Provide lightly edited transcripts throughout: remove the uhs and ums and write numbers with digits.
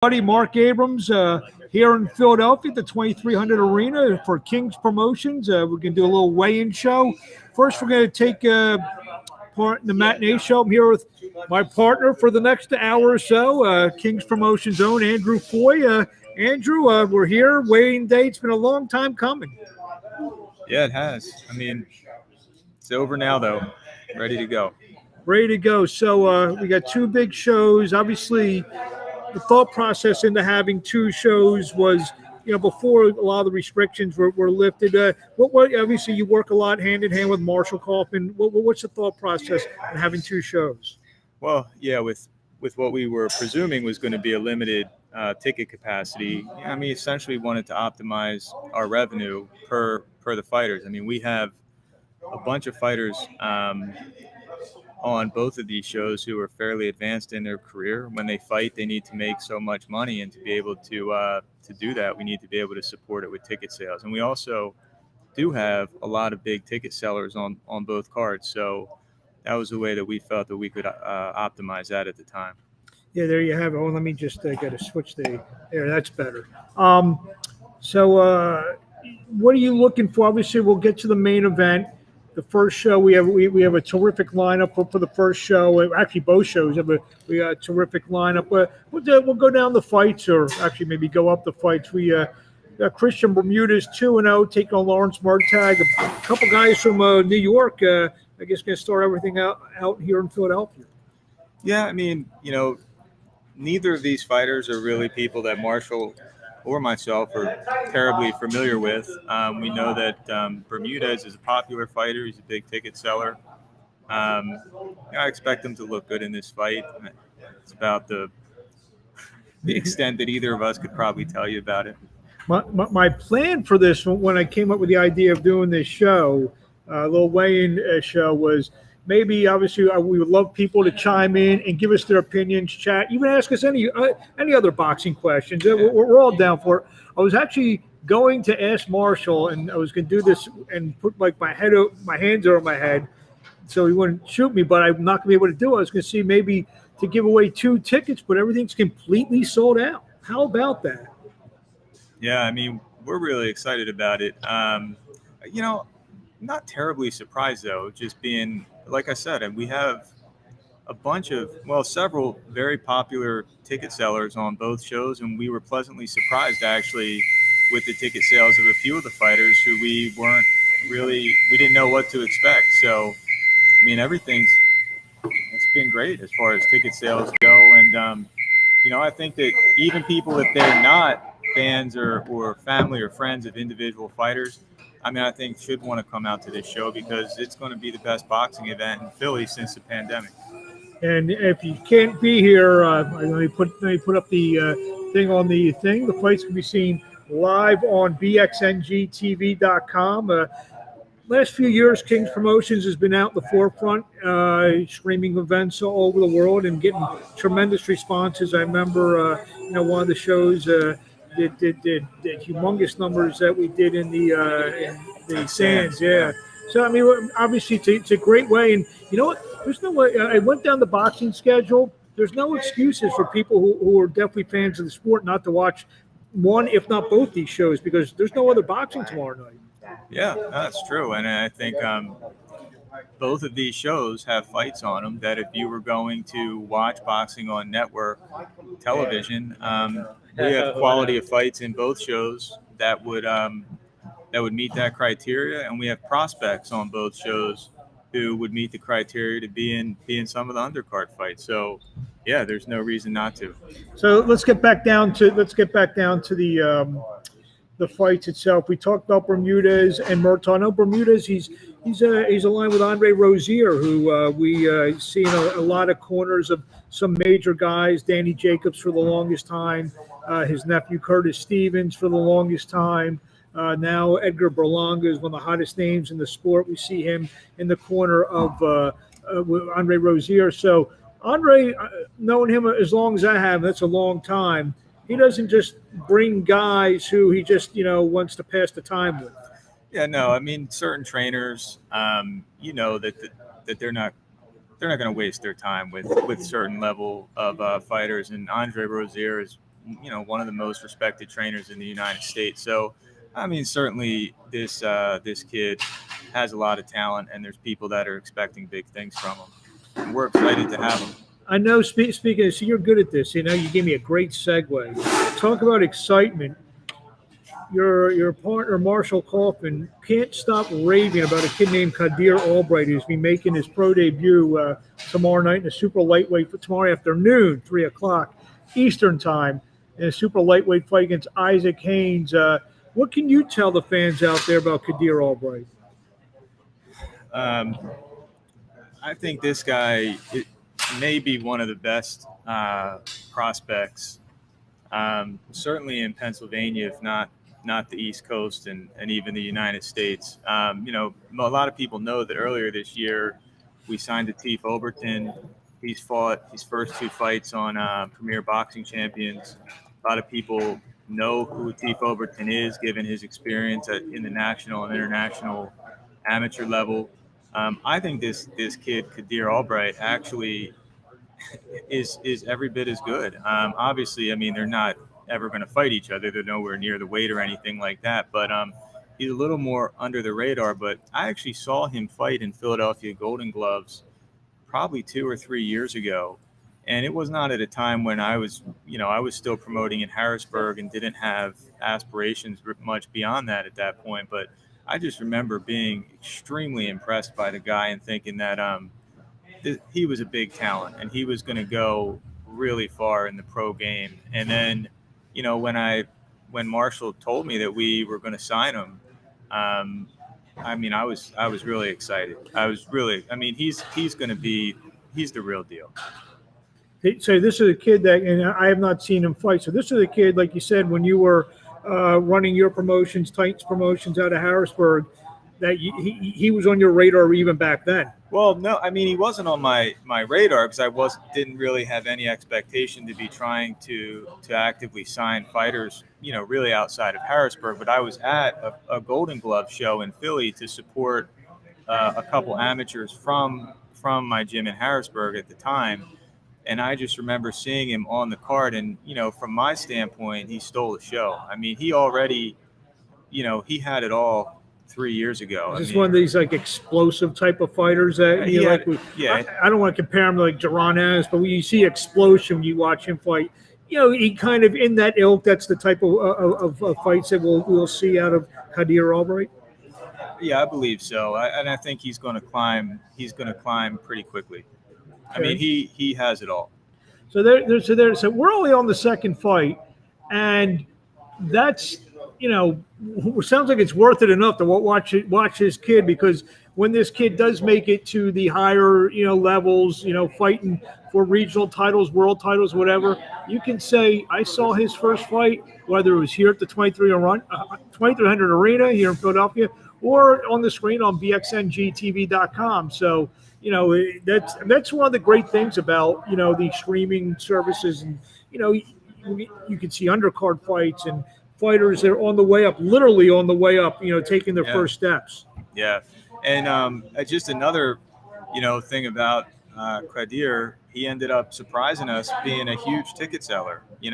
Buddy Mark Abrams here in Philadelphia at the 2300 Arena for King's Promotions. We're going to do a little weigh-in show. First, we're going to take part in the matinee show. I'm here with my partner for the next hour or so, King's Promotions own Andrew Foy. Andrew, we're here. Weighing day. It's been a long time coming. Yeah, it has. I mean, it's over now, though. Ready to go. Ready to go. So we got two big shows. Obviously, the thought process into having two shows was, before a lot of the restrictions were lifted. What obviously you work a lot hand in hand with Marshall Kaufman. What's the thought process in having two shows? Well, yeah, with what we were presuming was going to be a limited ticket capacity. I mean, essentially wanted to optimize our revenue per the fighters. I mean, we have a bunch of fighters on both of these shows who are fairly advanced in their career. When they fight, they need to make so much money, and to be able to do that, we need to be able to support it with ticket sales. And we also do have a lot of big ticket sellers on both cards. So that was the way that we felt that we could optimize that at the time. Yeah, there you have it. Oh, let me just get to switch there. That's better. So what are you looking for? Obviously, we'll get to the main event. The first show, we have a terrific lineup for the first show. Actually, both shows we got a terrific lineup. We'll go down the fights, or actually maybe go up the fights. We Christian Bermudez 2-0 taking on Lawrence Martag. A couple guys from New York. I guess going to start everything out here in Philadelphia. Yeah, I mean, neither of these fighters are really people that Marshall or myself are terribly familiar with. We know that Bermudez is a popular fighter. He's a big ticket seller. I expect him to look good in this fight. It's about the extent that either of us could probably tell you about it. My plan for this, when I came up with the idea of doing this show, a little weigh-in show, was maybe, obviously, we would love people to chime in and give us their opinions, chat, even ask us any other boxing questions. We're all down for it. I was actually going to ask Marshall, and I was going to do this and put my hands over my head so he wouldn't shoot me, but I'm not going to be able to do it. I was going to see maybe to give away 2 tickets, but everything's completely sold out. How about that? Yeah, I mean, we're really excited about it. Not terribly surprised, though, just being, like I said, and we have several very popular ticket sellers on both shows, and we were pleasantly surprised, actually, with the ticket sales of a few of the fighters who we didn't know what to expect. So, I mean, it's been great as far as ticket sales go, and, I think that even people, if they're not fans or family or friends of individual fighters, I mean, I think should want to come out to this show because it's going to be the best boxing event in Philly since the pandemic. And if you can't be here, let me put up the thing on the thing. The fights can be seen live on bxngtv.com. Last few years, King's Promotions has been out in the forefront, streaming events all over the world and getting tremendous responses. I remember, one of the shows did humongous numbers that we did in the sands. Yeah. So, I mean, obviously, it's a great way. And you know what? There's no way. I went down the boxing schedule. There's no excuses for people who are definitely fans of the sport not to watch one, if not both, these shows, because there's no other boxing tomorrow night. Yeah, that's true. And I think both of these shows have fights on them that if you were going to watch boxing on network television, we have quality of fights in both shows that would meet that criteria, and we have prospects on both shows who would meet the criteria to be in some of the undercard fights. So, yeah, there's no reason not to. So let's get back down to the fights itself. We talked about Bermudez and Murtaugh. I know Bermudez, he's aligned with Andre Rozier, who we see in a lot of corners of some major guys. Danny Jacobs for the longest time, his nephew Curtis Stevens for the longest time. Now Edgar Berlanga is one of the hottest names in the sport. We see him in the corner of Andre Rozier. So Andre, knowing him as long as I have, that's a long time. He doesn't just bring guys who he just, wants to pass the time with. Yeah, no, I mean, certain trainers, that they're not going to waste their time with certain level of fighters. And Andre Rozier is one of the most respected trainers in the United States. So, I mean, certainly this kid has a lot of talent, and there's people that are expecting big things from him. And we're excited to have him. I know. Speaking of, so you're good at this. You gave me a great segue. Talk about excitement. Your partner Marshall Kaufman can't stop raving about a kid named Kadir Albright who's be making his pro debut tomorrow night in a super lightweight for tomorrow afternoon, 3:00 Eastern time, in a super lightweight fight against Isaac Haynes. What can you tell the fans out there about Kadir Albright? I think this guy may be one of the best prospects, certainly in Pennsylvania, if not the East Coast and even the United States. A lot of people know that earlier this year we signed Atif Oberton. He's fought his first 2 fights on Premier Boxing Champions. A lot of people know who Atif Oberton is, given his experience in the national and international amateur level. I think this kid, Kadir Albright, actually is every bit as good. Obviously, I mean, they're not ever going to fight each other. They're nowhere near the weight or anything like that. But he's a little more under the radar. But I actually saw him fight in Philadelphia Golden Gloves probably 2 or 3 years ago. And it was not at a time when I was still promoting in Harrisburg and didn't have aspirations much beyond that at that point. But I just remember being extremely impressed by the guy and thinking that he was a big talent and he was going to go really far in the pro game. And then, when Marshall told me that we were going to sign him, I was really excited. He's the real deal. So this is a kid that, and I have not seen him fight. So this is a kid, like you said, when you were running your promotions, Titans promotions out of Harrisburg, that he was on your radar even back then. Well, no, I mean, he wasn't on my radar because I didn't really have any expectation to be trying to actively sign fighters, really outside of Harrisburg. But I was at a Golden Glove show in Philly to support a couple amateurs from my gym in Harrisburg at the time. And I just remember seeing him on the card. And, from my standpoint, he stole the show. I mean, he already, he had it all 3 years ago. Is this one of these like explosive type of fighters that I don't want to compare him to like Duran, but when you see explosion, you watch him fight. He kind of in that ilk. That's the type of fights that we'll see out of Kadir Albright. Yeah, I believe so. I think he's going to climb. He's going to climb pretty quickly. Okay. I mean, he has it all. So so we're only on the second fight, and that's. Sounds like it's worth it enough to watch this kid, because when this kid does make it to the higher, levels, fighting for regional titles, world titles, whatever, you can say, I saw his first fight, whether it was here at the 2300 Arena here in Philadelphia or on the screen on bxngtv.com. So, that's one of the great things about, the streaming services, and, you can see undercard fights and fighters that are on the way up, literally on the way up, taking their first steps. Yeah. And just another, thing about Kadir, he ended up surprising us being a huge ticket seller. We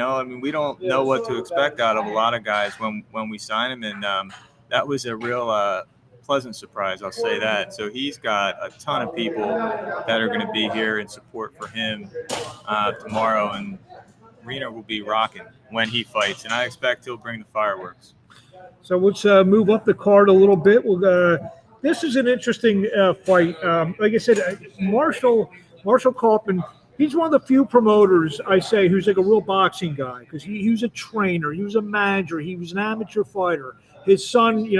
don't know what to expect out of a lot of guys when we sign him. And that was a real pleasant surprise, I'll say that. So he's got a ton of people that are going to be here in support for him tomorrow. And Arena will be rocking when he fights, and I expect he'll bring the fireworks. So let's move up the card a little bit. This is an interesting fight. Like I said, Marshall Kaufman, he's one of the few promoters, I say, who's like a real boxing guy, because he was a trainer, he was a manager, he was an amateur fighter. His son,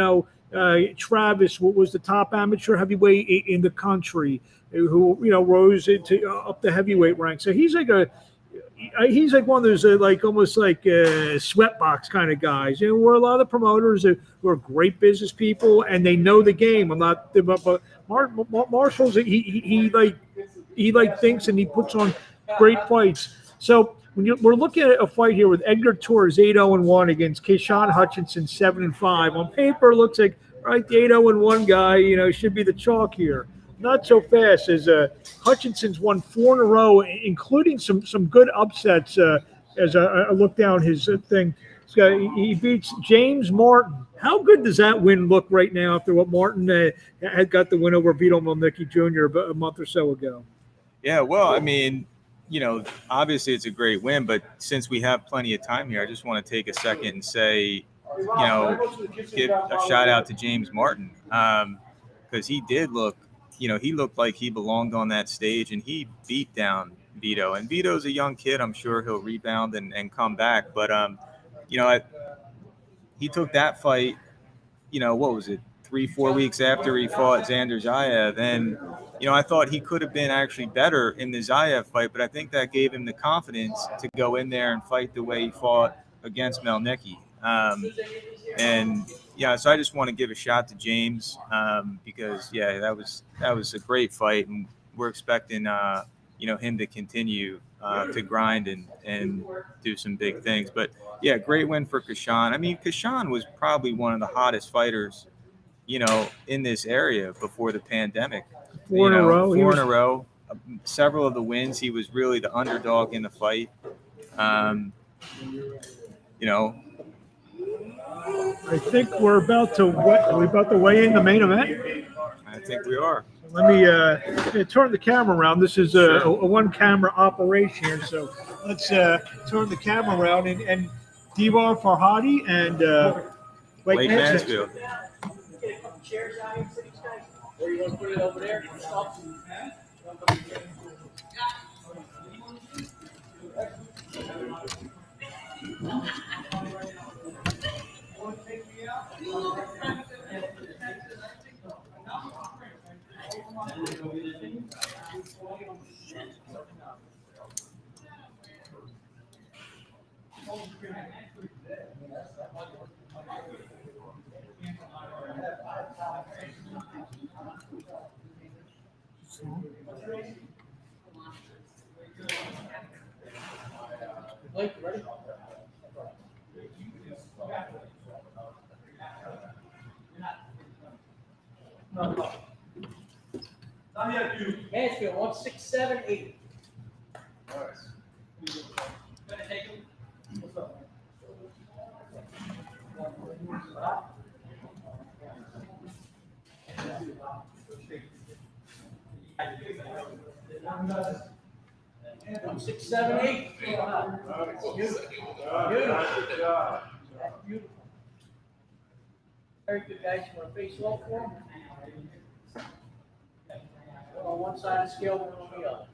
Travis, was the top amateur heavyweight in the country, who rose into up the heavyweight rank. So he's like one of those almost like sweatbox kind of guys. Where a lot of promoters who are great business people and they know the game. But Marshall's he thinks, and he puts on great fights. So we're looking at a fight here with Edgar Torres 8-0-1 against Keyshawn Hutchinson 7-5. On paper, it looks like the 8-0-1 guy should be the chalk here. Not so fast, as Hutchinson's won 4 in a row, including some good upsets as I look down his thing. He beats James Martin. How good does that win look right now after what Martin had got the win over Vito Malnicki Jr. about a month or so ago? Yeah, well, I mean, obviously it's a great win, but since we have plenty of time here, I just want to take a second and say, give a shout out to James Martin, because he did look, he looked like he belonged on that stage, and he beat down Vito. And Vito's a young kid. I'm sure he'll rebound and come back. But, he took that fight, what was it, 3-4 weeks after he fought Xander Zayev's. And, I thought he could have been actually better in the Zayev fight, but I think that gave him the confidence to go in there and fight the way he fought against Malnicki. So I just want to give a shout to James, because that was a great fight, and we're expecting him to continue to grind and do some big things. But yeah, great win for Kashan. I mean, Kashan was probably one of the hottest fighters, in this area before the pandemic. Four in a row. Several of the wins, he was really the underdog in the fight. I think we're about to weigh in the main event. I think we are. Let me turn the camera around. This is a one-camera operation here, so let's turn the camera around and Devar Fehadi and Blake Mansfield. Chairs out here for these guys. Or you want to put it over there? Blake, ready? Mansfield, 1678. All right. Gonna take him. What's up? I'm 6, 7, 8. Beautiful. That's beautiful. Very good, guys. You want to face off for him? One on one side of the scale, one on the other.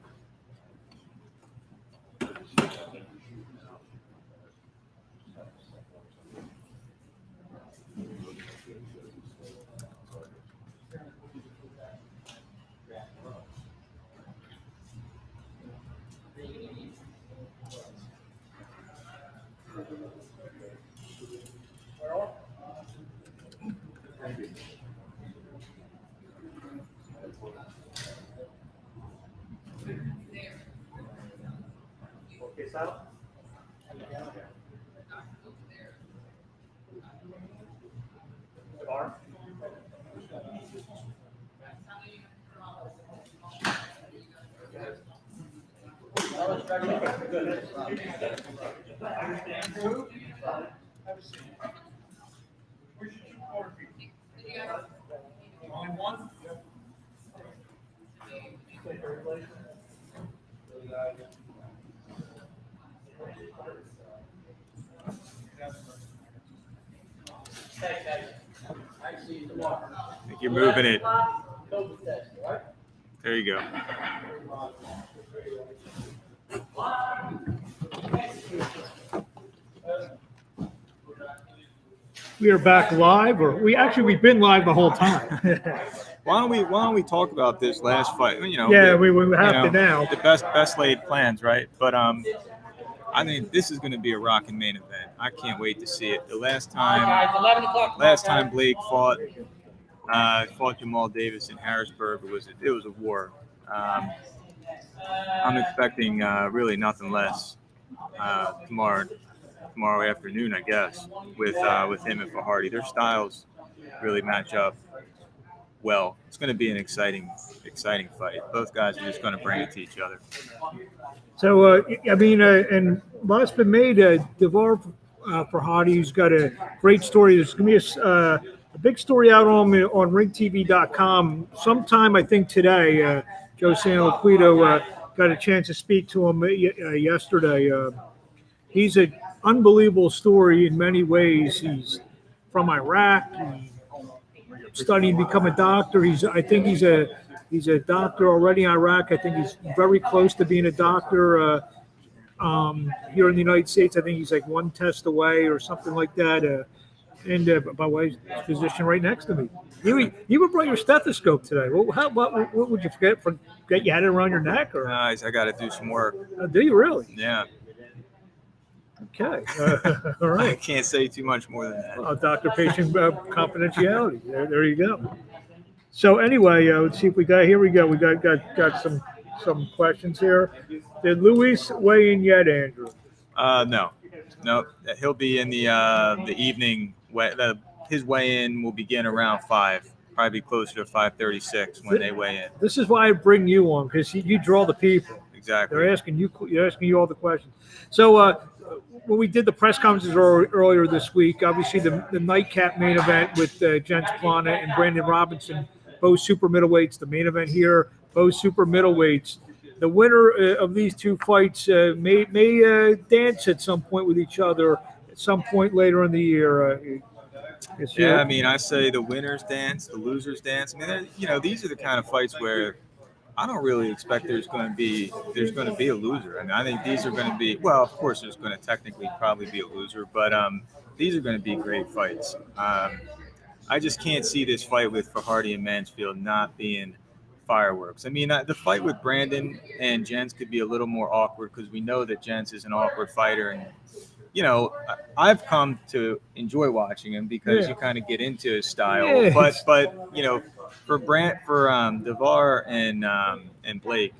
Okay, Sal. Devar. Only one? I see you tomorrow. I think you're moving it. There you go. We are back live, or we've been live the whole time. Why don't we talk about this last fight? We have to now. The best laid plans, right? But I mean, this is going to be a rocking main event. I can't wait to see it. The last time Blake fought Jamal Davis in Harrisburg, it was a war. I'm expecting really nothing less tomorrow afternoon, I guess, with him and Fehadi. Their styles really match up well. It's going to be an exciting fight. Both guys are just going to bring it to each other. So, I mean, and lots been made. Devar Fehadi, who's got a great story. There's going to be a big story out on ringtv.com sometime, I think, today. Joe Sanloquito got a chance to speak to him yesterday. He's an unbelievable story in many ways. He's from Iraq. He studied to become a doctor. I think he's a doctor already in Iraq. I think he's very close to being a doctor here in the United States. I think he's like one test away or something like that. And my wife's physician right next to me. You even brought your stethoscope today. What would you forget? You had it around your neck, or? Nice. I got to do some work. Do you really? Yeah. Okay. All right. I can't say too much more than that. Doctor-patient confidentiality. There you go. So anyway, let's see if we got. Here we go. We got some questions here. Did Luis weigh in yet, Andrew? No. He'll be in the evening. His weigh-in will begin around 5. Probably closer to 5:36 when they weigh in. This is why I bring you on, because you draw the people. Exactly. They're asking you all the questions. So when we did the press conferences earlier this week, obviously the nightcap main event with Jens Plana and Brandon Robinson, both super middleweights. The main event here, both super middleweights. The winner of these two fights may dance at some point with each other at some point later in the year. Yeah, I mean, I say the winners dance, the losers dance. I mean, these are the kind of fights where I don't really expect there's going to be a loser. I mean, I think these are going to be, well, of course, there's going to technically probably be a loser, but these are going to be great fights. I just can't see this fight with Fehadi and Mansfield not being fireworks. I mean, the fight with Brandon and Jens could be a little more awkward because we know that Jens is an awkward fighter, and I've come to enjoy watching him because you kind of get into his style. But for Devar and Blake,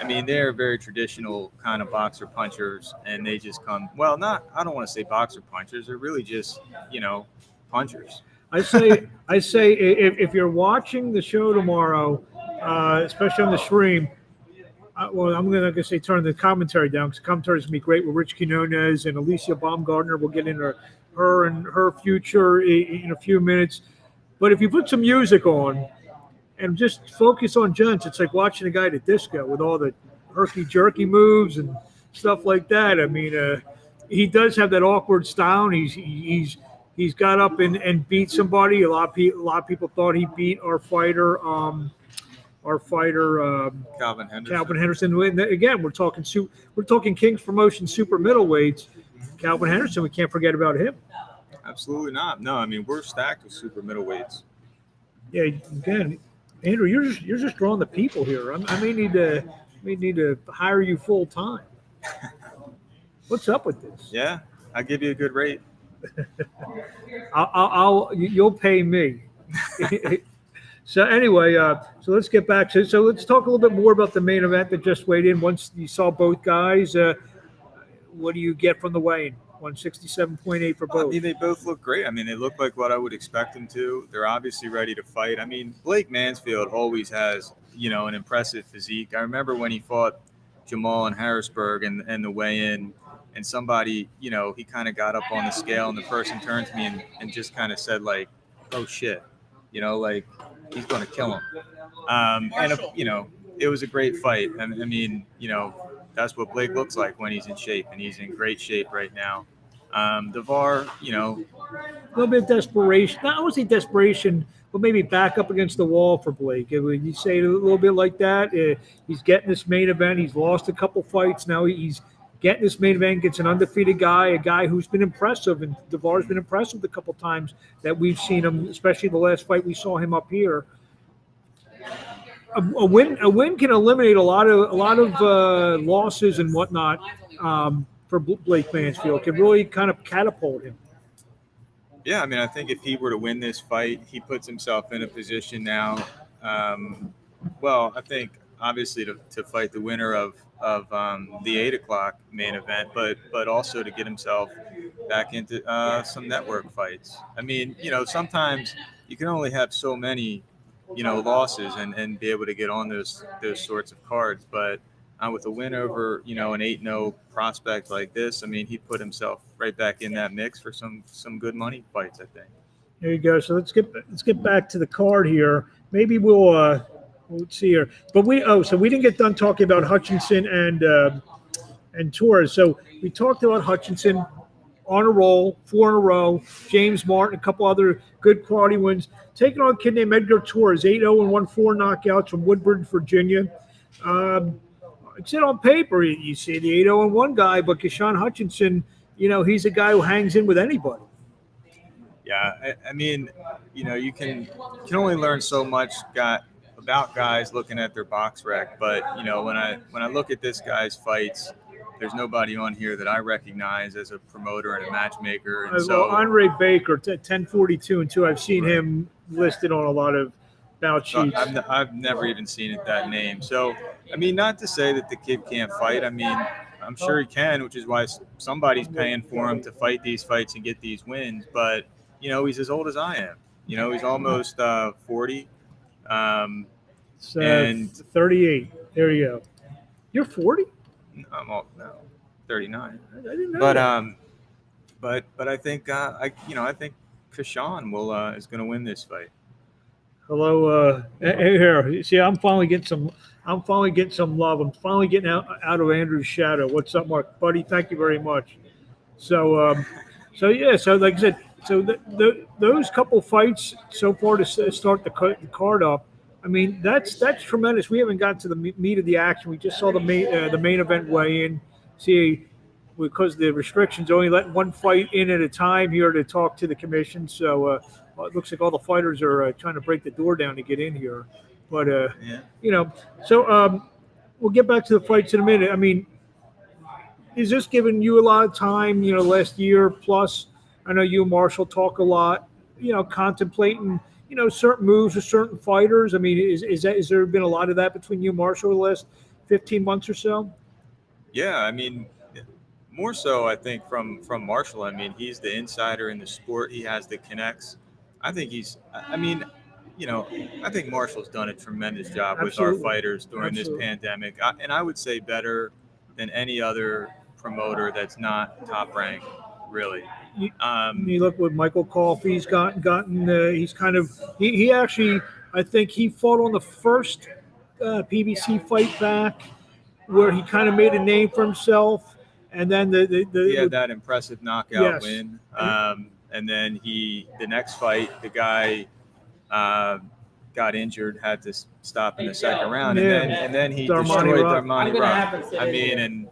I mean, they're very traditional kind of boxer punchers, and they just come. Well, I don't want to say boxer punchers. They're really just punchers. I say if you're watching the show tomorrow, especially on the stream. Well, I'm going to say turn the commentary down because the commentary is going to be great with Rich Quinones and Alicia Baumgartner. We'll get into her and her future in a few minutes. But if you put some music on and just focus on Jens, it's like watching a guy at a disco with all the herky-jerky moves and stuff like that. I mean, he does have that awkward style. And he's got up and beat somebody. A lot of people thought he beat our fighter. Calvin Henderson. Again, we're talking King's Promotion super middleweights. Calvin Henderson, we can't forget about him. Absolutely not. No, I mean, we're stacked with super middleweights. Yeah, again, Andrew, you're just drawing the people here. I may need to hire you full time. What's up with this? Yeah, I'll give you a good rate. You'll pay me. So anyway, so let's get back to so let's talk a little bit more about the main event that just weighed in. Once you saw both guys, what do you get from the weigh-in? 167.8 for both. I mean, they both look great. I mean, they look like what I would expect them to. They're obviously ready to fight. I mean, Blake Mansfield always has, an impressive physique. I remember when he fought Jamal in Harrisburg and the weigh-in, and somebody, he kind of got up on the scale, and the person turned to me and just kind of said, like, oh, shit, he's going to kill him. It was a great fight. I mean, that's what Blake looks like when he's in shape, and he's in great shape right now. Devar, a little bit of desperation. Not only desperation, but maybe back up against the wall for Blake. Would you say it a little bit like that? He's getting this main event. He's lost a couple fights. Now he's getting this main event, gets an undefeated guy, a guy who's been impressive, and Devar's been impressive the couple times that we've seen him, especially the last fight we saw him up here. A win can eliminate a lot of losses and whatnot for Blake Mansfield. Can really kind of catapult him. Yeah, I mean, I think if he were to win this fight, he puts himself in a position now. I think obviously to fight the winner of the 8 o'clock main event, but also to get himself back into some network fights. I mean, sometimes you can only have so many, losses and be able to get on those sorts of cards. But with a win over, an 8-0 prospect like this, I mean, he put himself right back in that mix for some good money fights, I think. There you go. So let's get back to the card here. Maybe we'll see here. But so we didn't get done talking about Hutchinson and Torres. So we talked about Hutchinson on a roll, 4 in a row. James Martin, a couple other good quality wins. Taking on a kid named Edgar Torres, 8-0 and 1-4 knockouts from Woodbridge, Virginia. It's on paper, you see the 8-0 and 1 guy, but Keyshawn Hutchinson, he's a guy who hangs in with anybody. Yeah, I mean, you can only learn so much about guys looking at their box rec, but when I look at this guy's fights, there's nobody on here that I recognize as a promoter and a matchmaker. And so Andre Baker, 1042 and 2. I've seen him listed on a lot of bout sheets. I've never even seen that name. So I mean, not to say that the kid can't fight. I mean, I'm sure he can, which is why somebody's paying for him to fight these fights and get these wins. But he's as old as I am. He's almost 40. And 38. There you go. You're 40? I'm 39. I didn't know. But I think I think Keyshawn is going to win this fight. Hello, here. See, I'm finally getting some love. I'm finally getting out of Andrew's shadow. What's up, Mark, buddy? Thank you very much. So yeah. So like I said, those couple fights so far to start the card up. I mean, that's tremendous. We haven't got to the meat of the action. We just saw the main event weigh in. See, because the restrictions only let one fight in at a time here to talk to the commission. So it looks like all the fighters are trying to break the door down to get in here. But so we'll get back to the fights in a minute. I mean, is this giving you a lot of time? Last year plus, I know you and Marshall talk a lot. Contemplating. Certain moves with certain fighters. I mean, is there been a lot of that between you and Marshall the last 15 months or so? Yeah, I mean, more so, I think, from Marshall. I mean, he's the insider in the sport. He has the connects. I think I think Marshall's done a tremendous job Absolutely. with our fighters during this pandemic. And I would say better than any other promoter that's not top ranked, really. You look what Michael Coffey's gotten. He's kind of he actually, I think he fought on the first PBC fight back where he kind of made a name for himself, and then he had that impressive knockout win. And then the next fight, the guy got injured, had to stop in the second round, and then he destroyed Darmani Rock. I mean, and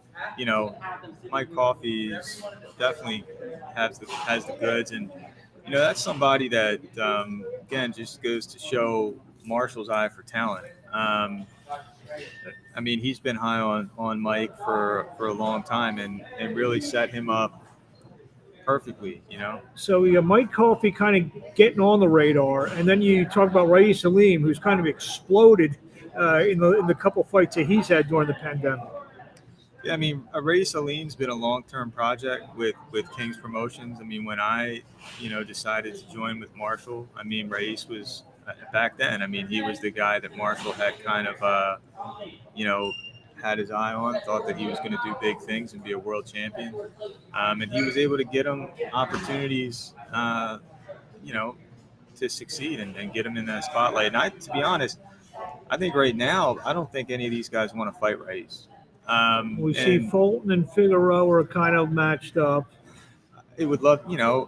Mike Coffey definitely has the goods, and that's somebody that again just goes to show Marshall's eye for talent. I mean, he's been high on Mike for a long time, and really set him up perfectly. So you got Mike Coffey kind of getting on the radar, and then you talk about Rais Salim, who's kind of exploded in the couple fights that he's had during the pandemic. Yeah, I mean, Rais Salim's been a long-term project with King's Promotions. I mean, when I, decided to join with Marshall, I mean, Rais was back then. I mean, he was the guy that Marshall had kind of, had his eye on, thought that he was going to do big things and be a world champion. And he was able to get him opportunities, to succeed and get him in that spotlight. And to be honest, I think right now, I don't think any of these guys want to fight Rais. We see Fulton and Figueroa are kind of matched up. It would love,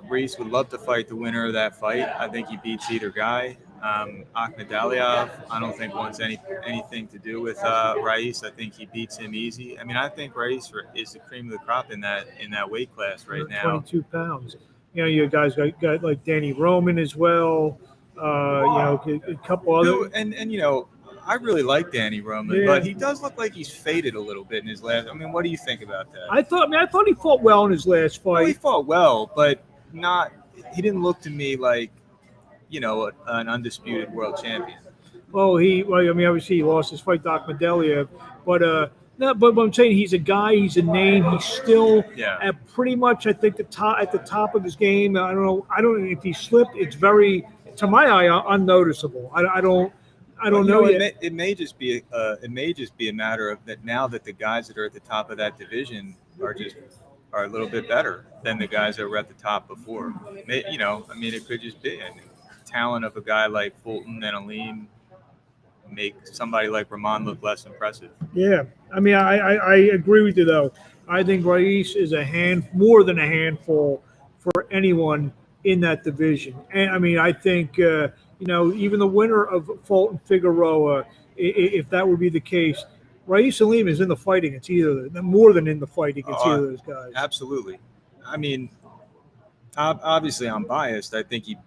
Rais would love to fight the winner of that fight. I think he beats either guy. Akhmadaliev, I don't think wants anything to do with Rais. I think he beats him easy. I mean, I think Rais is the cream of the crop in that weight class right now. 22 pounds. You guys got like Danny Roman as well. A couple other. I really like Danny Roman, but he does look like he's faded a little bit in his last. I mean, what do you think about that? I thought he fought well in his last fight. Well, he fought well, but not. He didn't look to me like, an undisputed world champion. Obviously he lost his fight to Akhmadaliev, but I'm saying he's a guy, he's a name, he's still at pretty much at the top of his game. I don't know if he slipped. It's very, to my eye, unnoticeable. I don't know yet. It may just be a matter of that now that the guys that are at the top of that division are a little bit better than the guys that were at the top before. It could just be talent of a guy like Fulton and Aleem make somebody like Ramon look less impressive. Yeah, I mean, I agree with you though. I think Raiz is more than a handful for anyone in that division. And I mean, I think even the winner of Fulton Figueroa, if that would be the case, Raiz Salim is in the fight against more than in the fight against either of those guys. Absolutely. I mean, obviously I'm biased. I think he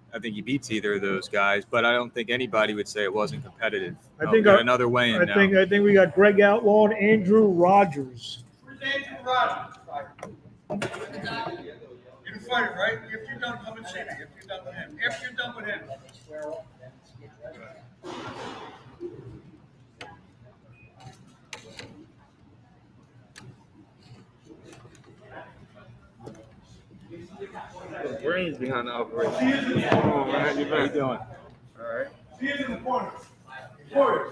beats either of those guys, but I don't think anybody would say it wasn't competitive. I think got another weigh-in now. I think we got Greg Outlaw and Andrew Rogers. Where's Andrew Rogers? You're the fighter, right? If you're done, come and see me. If you're done with him. If you're done with him. Brains behind the operation. Oh, man, how you doing? All right. See you in the corner. Corner.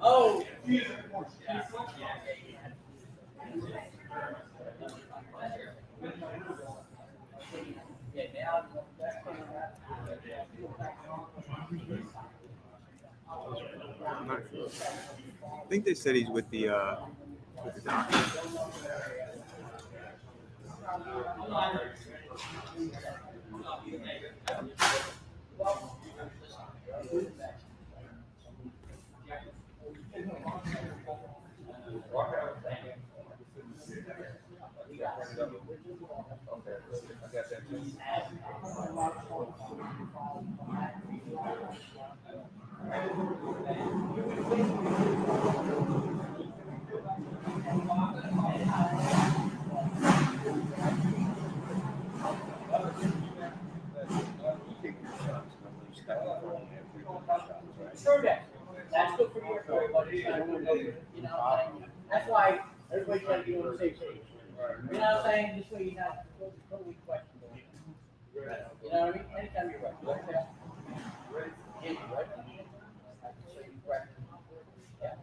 Oh. See you in the corner. I think they said he's with the doctor. True that. That's good for your story, but it's not good for you. You know what I'm saying? That's why everybody's got to be on the same page. You know what I'm saying? This way you're not totally questionable. You know what I mean? Anytime you're right. Yeah, you're right. So you're correct. Yeah.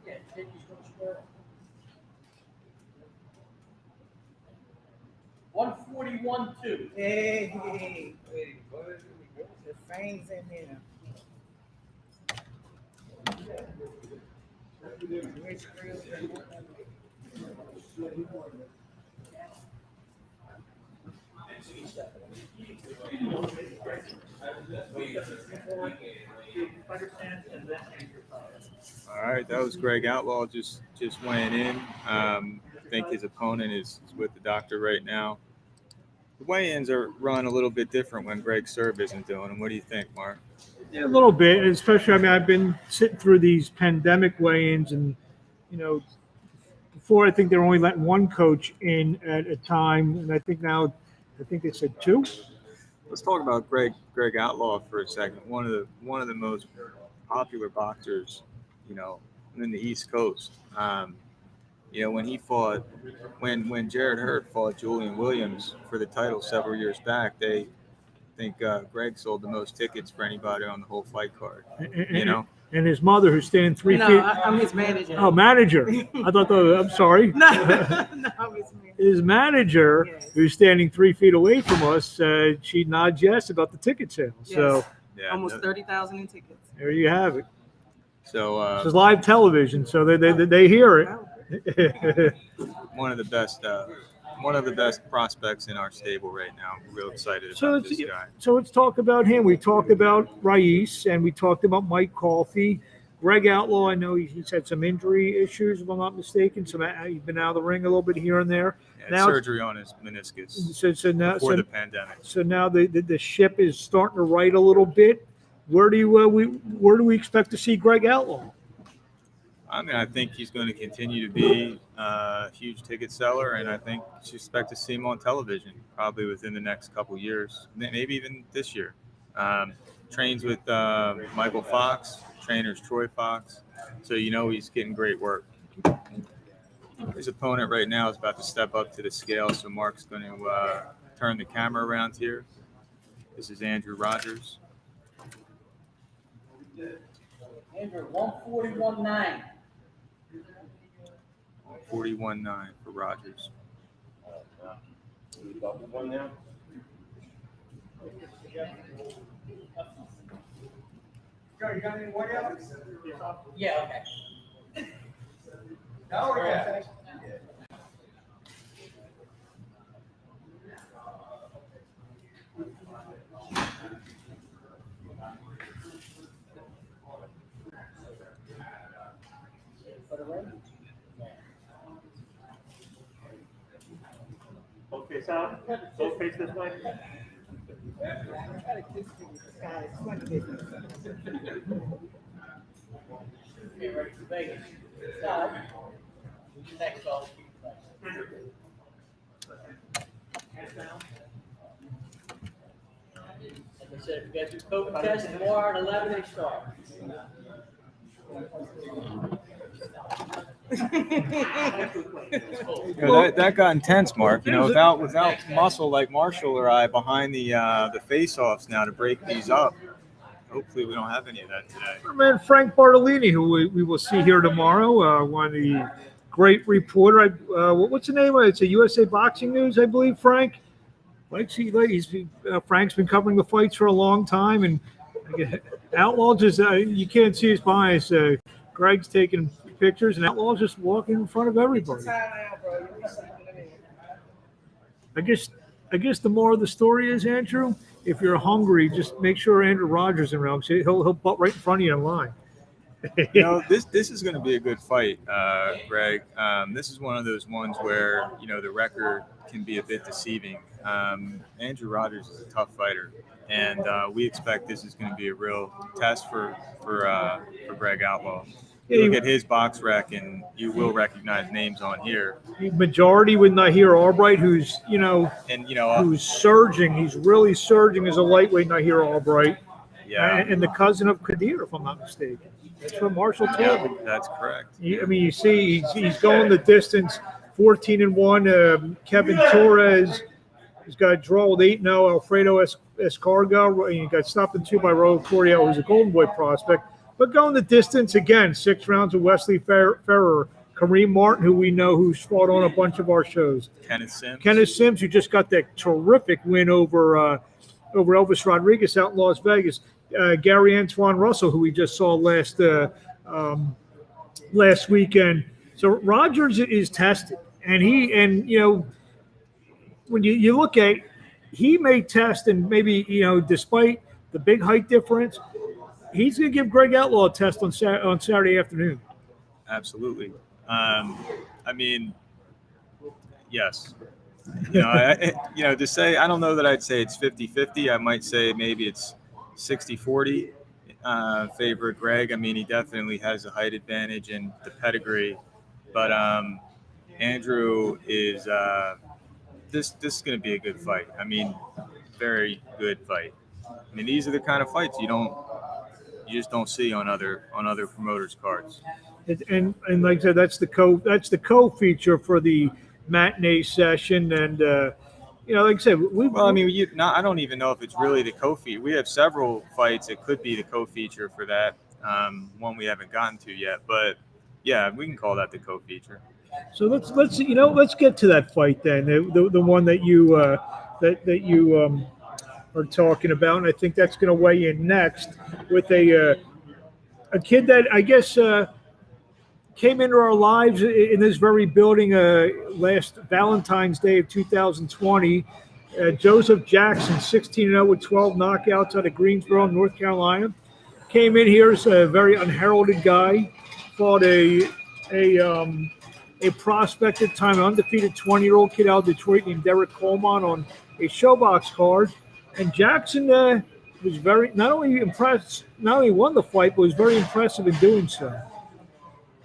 Yeah, then you go square. 141-2. Hey, the fangs in there. Rich grills and All right, that was Greg Outlaw just weighing in. I think his opponent is with the doctor right now. The weigh-ins are run a little bit different when Greg Serb isn't doing them. What do you think, Mark? Yeah, a little bit, especially. I mean, I've been sitting through these pandemic weigh-ins, and before I think they were only letting one coach in at a time, and I think now, they said two. Let's talk about Greg Outlaw for a second. One of the most popular boxers, in the East Coast. When he fought, when Jared Hurd fought Julian Williams for the title several years back, I think Greg sold the most tickets for anybody on the whole fight card. And his mother, who's standing 3 feet. No, I'm his manager. Oh, manager. I thought I'm sorry. No, I'm his manager. His manager, Yes. who's standing 3 feet away from us, she nods yes about the ticket sale. Yes. So Yeah, Almost 30,000 in tickets. there you have it. So This is live television, so they hear it. one of the best prospects in our stable right now. I'm real excited So about this guy. So let's talk about him. We talked about Raiz, and we talked about Mike Coffey. Greg Outlaw, I know he's had some injury issues, if I'm not mistaken. So he's been out of the ring a little bit here and there. Yeah, Now- surgery on his meniscus before the pandemic. So now the ship is starting to right a little bit. Where do we expect to see Greg Outlaw? I mean, I think he's going to continue to be a huge ticket seller, and I think you should expect to see him on television probably within the next couple of years, maybe even this year. Trains with Michael Fox, trainers Troy Fox. So he's getting great work. His opponent right now is about to step up to the scale, so Mark's going to turn the camera around here. This is Andrew Rogers. Andrew, 141.9. 41.9 for Rogers. Yeah, okay. Oh, yeah. Okay, Sal, go face this way. Get ready for Vegas. Stop. Next call. Like I said, if you guys do COVID test, tomorrow at 11 they start. That got intense, Mark. Without muscle like Marshall or I behind the face-offs now to break these up. Hopefully, we don't have any of that today. Our man Frank Bartolini, who we will see here tomorrow, one of the great reporter. What's the name of it? It's a USA Boxing News, I believe. Frank. Frank's been covering the fights for a long time, and Outlaw just you can't see his bias. Greg's taking pictures, and Outlaw's just walking in front of everybody. I guess the more of the story is, Andrew, if you're hungry, just make sure Andrew Rogers is around. He'll butt right in front of you in line. This is going to be a good fight, Greg. This is one of those ones where the record can be a bit deceiving. Andrew Rogers is a tough fighter, and we expect this is going to be a real test for Greg Outlaw. You look at his box rec, and you will recognize names on here. Majority with Nahir Albright, who's who's surging. He's really surging as a lightweight. Nahir Albright, and the cousin of Kadir, if I'm not mistaken. That's what Marshall told me. That's correct. You see, he's going the distance. 14-1. Kevin Torres has got a draw with 8-0. Alfredo Escarga. He got stopped in 2 by Raul Coriel, who's a Golden Boy prospect. But going the distance again, 6 rounds with Wesley Ferrer, Kareem Martin, who we know, who's fought on a bunch of our shows. Kenneth Sims, who just got that terrific win over Elvis Rodriguez out in Las Vegas. Gary Antoine Russell, who we just saw last weekend. So Rogers is tested, and when you look at, he may test, and maybe despite the big height difference, he's going to give Greg Outlaw a test on Saturday afternoon. Absolutely. Yes. To say, I don't know that I'd say it's 50-50. I might say maybe it's 60-40 favor Greg. He definitely has a height advantage and the pedigree. But Andrew is this is going to be a good fight. Very good fight. These are the kind of fights you just don't see on other promoters' cards. And like I said, that's the co-feature for the matinee session. And like I said, I don't even know if it's really the co-feature. We have several fights that could be the co-feature for that. One we haven't gotten to yet, but yeah, we can call that the co-feature. So let's get to that fight then. The one that you are talking about, and I think that's going to weigh in next with a kid that I guess came into our lives in this very building last Valentine's Day of 2020. Joseph Jackson, 16-0 with 12 knockouts out of Greensboro, North Carolina. Came in here as a very unheralded guy. Fought a prospect at the time, an undefeated 20-year-old kid out of Detroit named Derek Coleman on a showbox card. And Jackson was not only won the fight, but was very impressive in doing so.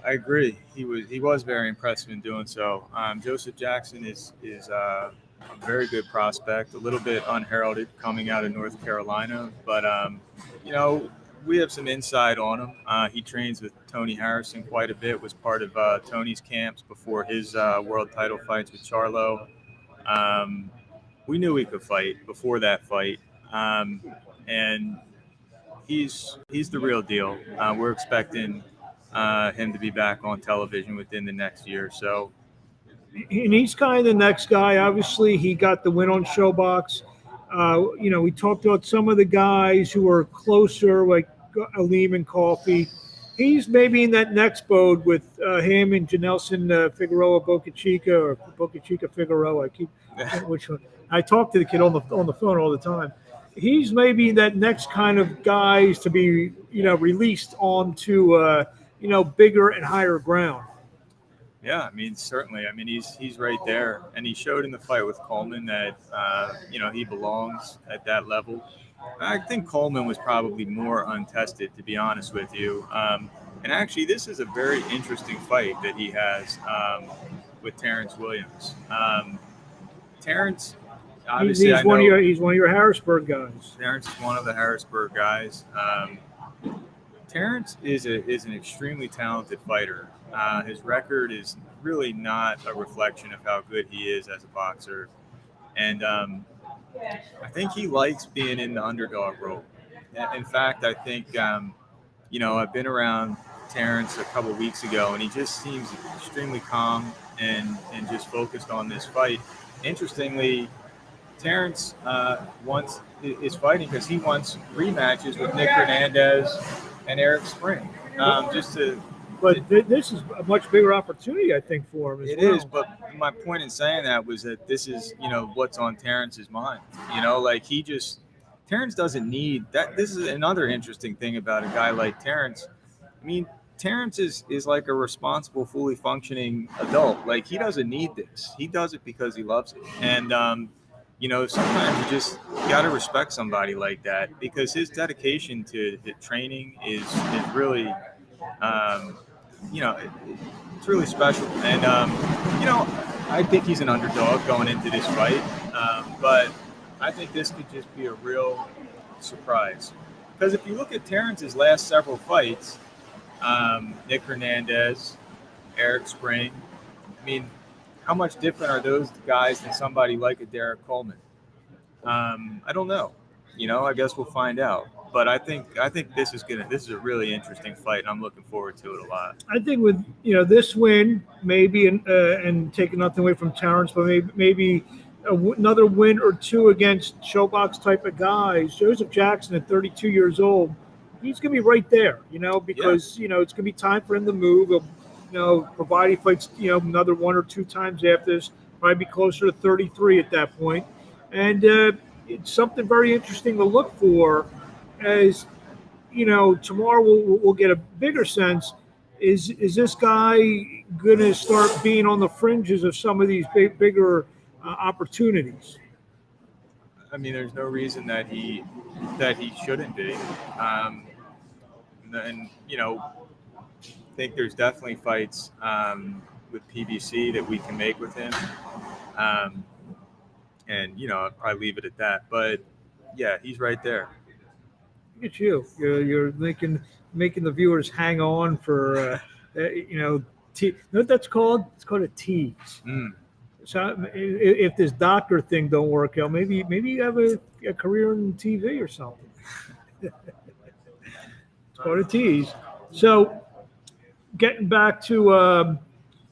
I agree. He was very impressive in doing so. Joseph Jackson is a very good prospect, a little bit unheralded coming out of North Carolina, but we have some insight on him. He trains with Tony Harrison quite a bit. Was part of Tony's camps before his world title fights with Charlo. We knew he could fight before that fight, and he's the real deal. We're expecting him to be back on television within the next year or so. And he's kind of the next guy. Obviously, he got the win on Showbox. We talked about some of the guys who are closer, like Aleem and Coffey. He's maybe in that next boat with him and Janelson Figueroa Boca Chica, or Boca Chica Figueroa. Which one? I talk to the kid on the phone all the time. He's maybe that next kind of guys to be released onto bigger and higher ground. Yeah, I mean, certainly. I mean, he's right there, and he showed in the fight with Coleman that he belongs at that level. I think Coleman was probably more untested, to be honest with you. And actually, this is a very interesting fight that he has with Terrance Williams. Terrance, obviously, he's one of your Harrisburg guys. Terrance is one of the Harrisburg guys. Terrance is an extremely talented fighter. His record is really not a reflection of how good he is as a boxer. And I think he likes being in the underdog role. In fact, I think, I've been around Terrance a couple weeks ago, and he just seems extremely calm and just focused on this fight. Interestingly, Terrance is fighting because he wants rematches with Nick Hernandez and Eric Spring. But this is a much bigger opportunity, I think, for him. It is, but my point in saying that was that this is, what's on Terrance's mind. Terrance doesn't need that. This is another interesting thing about a guy like Terrance. I mean, Terrance is like a responsible, fully functioning adult. Like, he doesn't need this. He does it because he loves it. And, sometimes you just got to respect somebody like that, because his dedication to the training is really, it's really special. And, I think he's an underdog going into this fight. But I think this could just be a real surprise. Because if you look at Terrance's last several fights, Nick Hernandez, Eric Spring, I mean, how much different are those guys than somebody like a Derek Coleman? I don't know. I guess we'll find out. But I think this is a really interesting fight, and I'm looking forward to it a lot. I think with this win, maybe and taking nothing away from Terrance, but maybe another win or two against Showbox type of guys. Joseph Jackson at 32 years old, he's going to be right there, because it's going to be time for him to move. Provided he fights another one or two times after this, probably be closer to 33 at that point. And it's something very interesting to look for. As tomorrow we'll get a bigger sense. Is this guy going to start being on the fringes of some of these bigger opportunities? I mean, there's no reason that he shouldn't be. And I think there's definitely fights with PBC that we can make with him. And I'll probably leave it at that. But yeah, he's right there. Look at you. You're making the viewers hang on for you know what that's called? It's called a tease. So if this doctor thing don't work out, maybe you have a career in TV or something. It's called a tease. So getting back to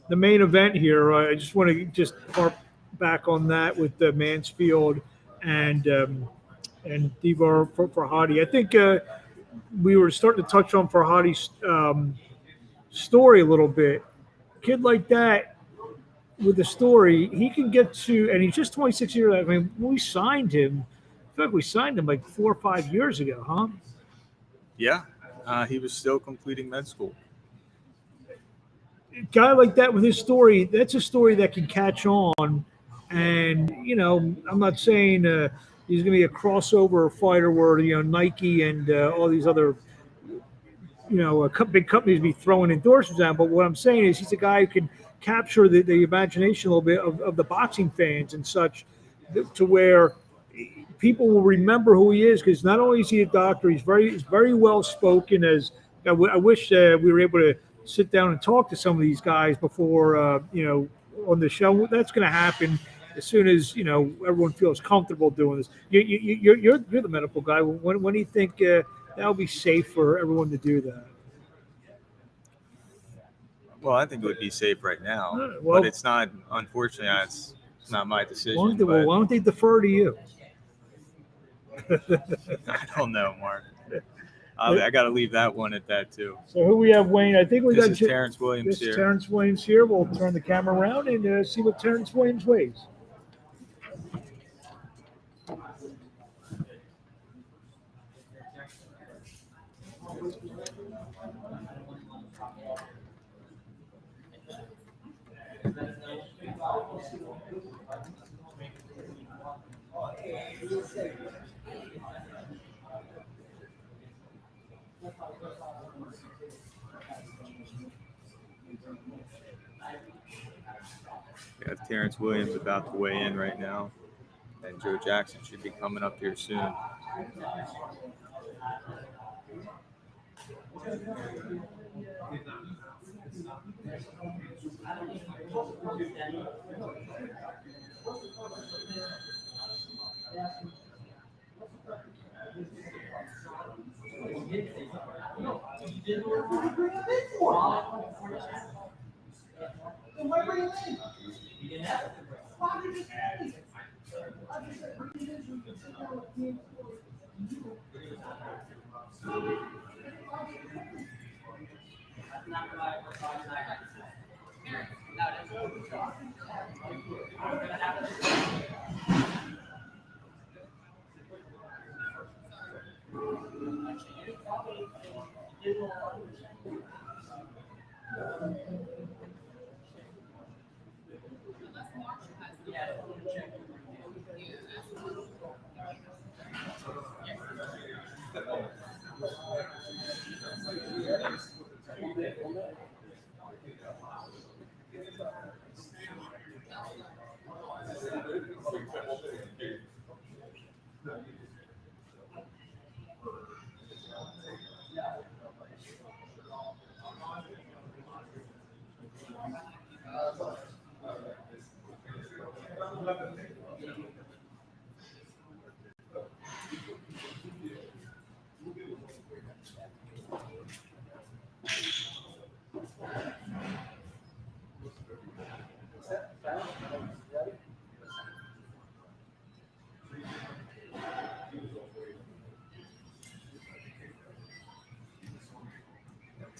the main event here, I just want to harp back on that with the Mansfield and Devar for Fehadi. I think we were starting to touch on Fehadi's story a little bit. A kid like that with the story, he can get to, and he's just 26 years old. I mean, we signed him. I feel like we signed him like 4 or 5 years ago, huh? Yeah, he was still completing med school. A guy like that with his story, that's a story that can catch on. And, I'm not saying he's going to be a crossover fighter where, Nike and all these other, big companies be throwing endorsements at him. But what I'm saying is he's a guy who can capture the imagination a little bit of the boxing fans and such, to where people will remember who he is because not only is he a doctor, he's very well spoken. As I wish we were able to sit down and talk to some of these guys before on the show. That's going to happen as soon as everyone feels comfortable doing this. You're the medical guy. When do you think that'll be safe for everyone to do that? Well, I think it would be safe right now, Well- but it's not. Unfortunately, it's not my decision. Why but don't they defer to you? I don't know, Mark. I got to leave that one at that too. So who we have, Wayne? I think we This got is Terrance Williams this here. Terrance Williams here. We'll turn the camera around and see what Terrance Williams weighs. We have Terrance Williams about to weigh in right now, and Joe Jackson should be coming up here soon.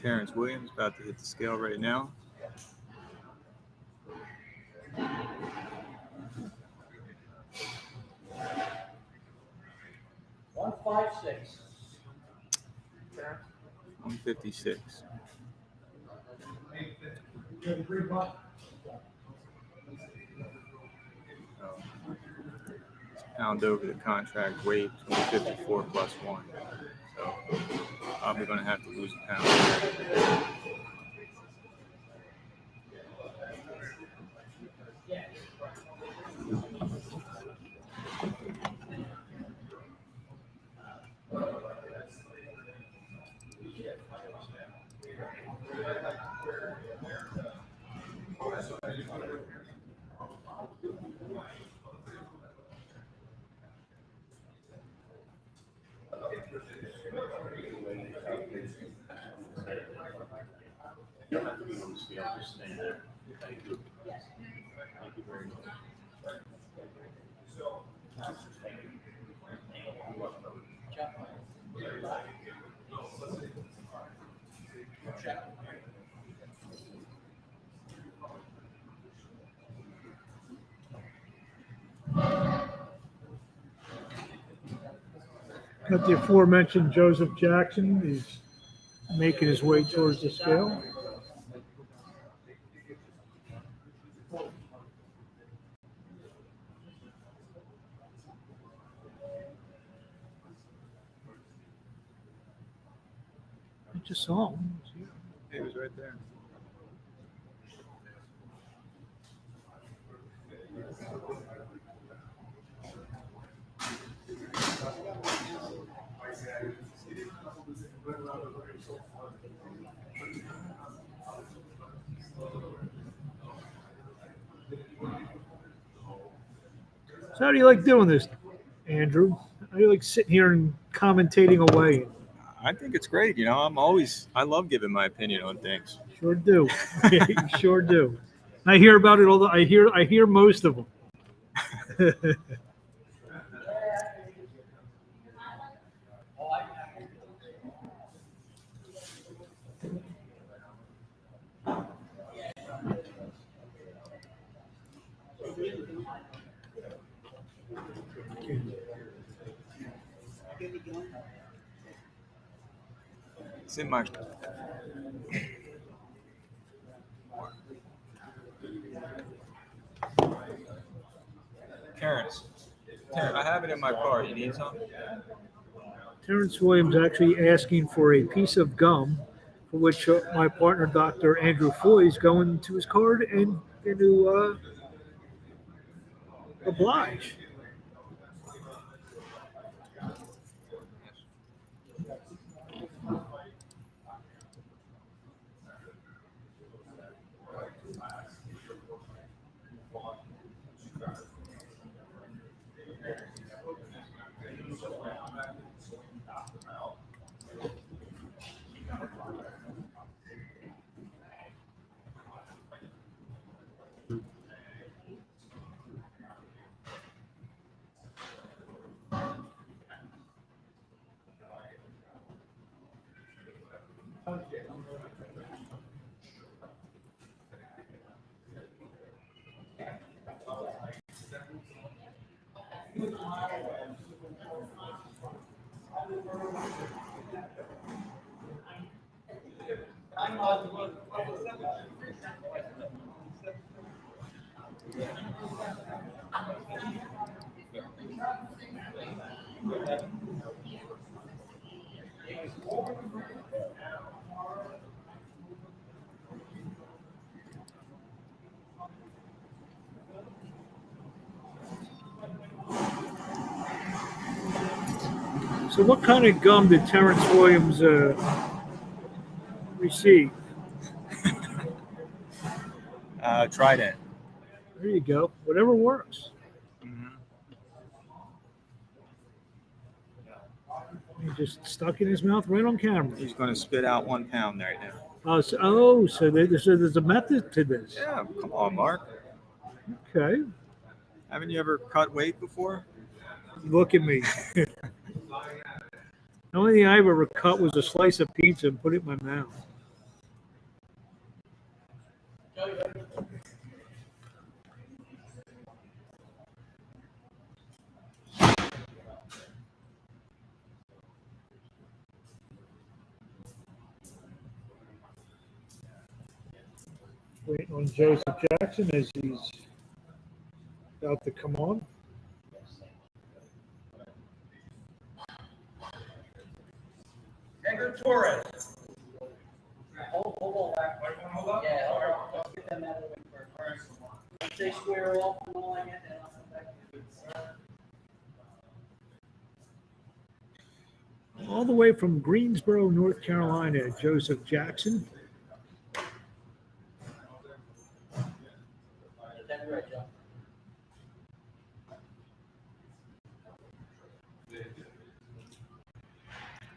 Terrance Williams about to hit the scale right now. $156. 156. Pound over the contract weight, 254 plus 1. So probably going to have to lose a pound. Got the aforementioned Joseph Jackson. He's making his way towards the scale. I just saw him. He was right there. So how do you like doing this, Andrew? How do you like sitting here and commentating away? I think it's great. I love giving my opinion on things. Sure do. You sure do. I hear about it all. I hear most of them. It's in my. Terrance, I have it in my car. You need some? Terrance Williams actually asking for a piece of gum, for which my partner, Dr. Andrew Foy, is going to his card and going to oblige. So, what kind of gum did Terrance Williams receive? Trident. There you go. Whatever works. He just stuck in his mouth right on camera. He's going to spit out 1 pound right now. So there's a method to this. Yeah, come on, Mark. Okay. Haven't you ever cut weight before? Look at me. The only thing I ever cut was a slice of pizza and put it in my mouth. Waiting on Joseph Jackson as he's about to come on. Edgar Torres. Hold on. Yeah, hold on. Let's get them out of the way first. Once they square off and all like that, then I'll come back to you. All the way from Greensboro, North Carolina, Joseph Jackson. Get that right, Joe.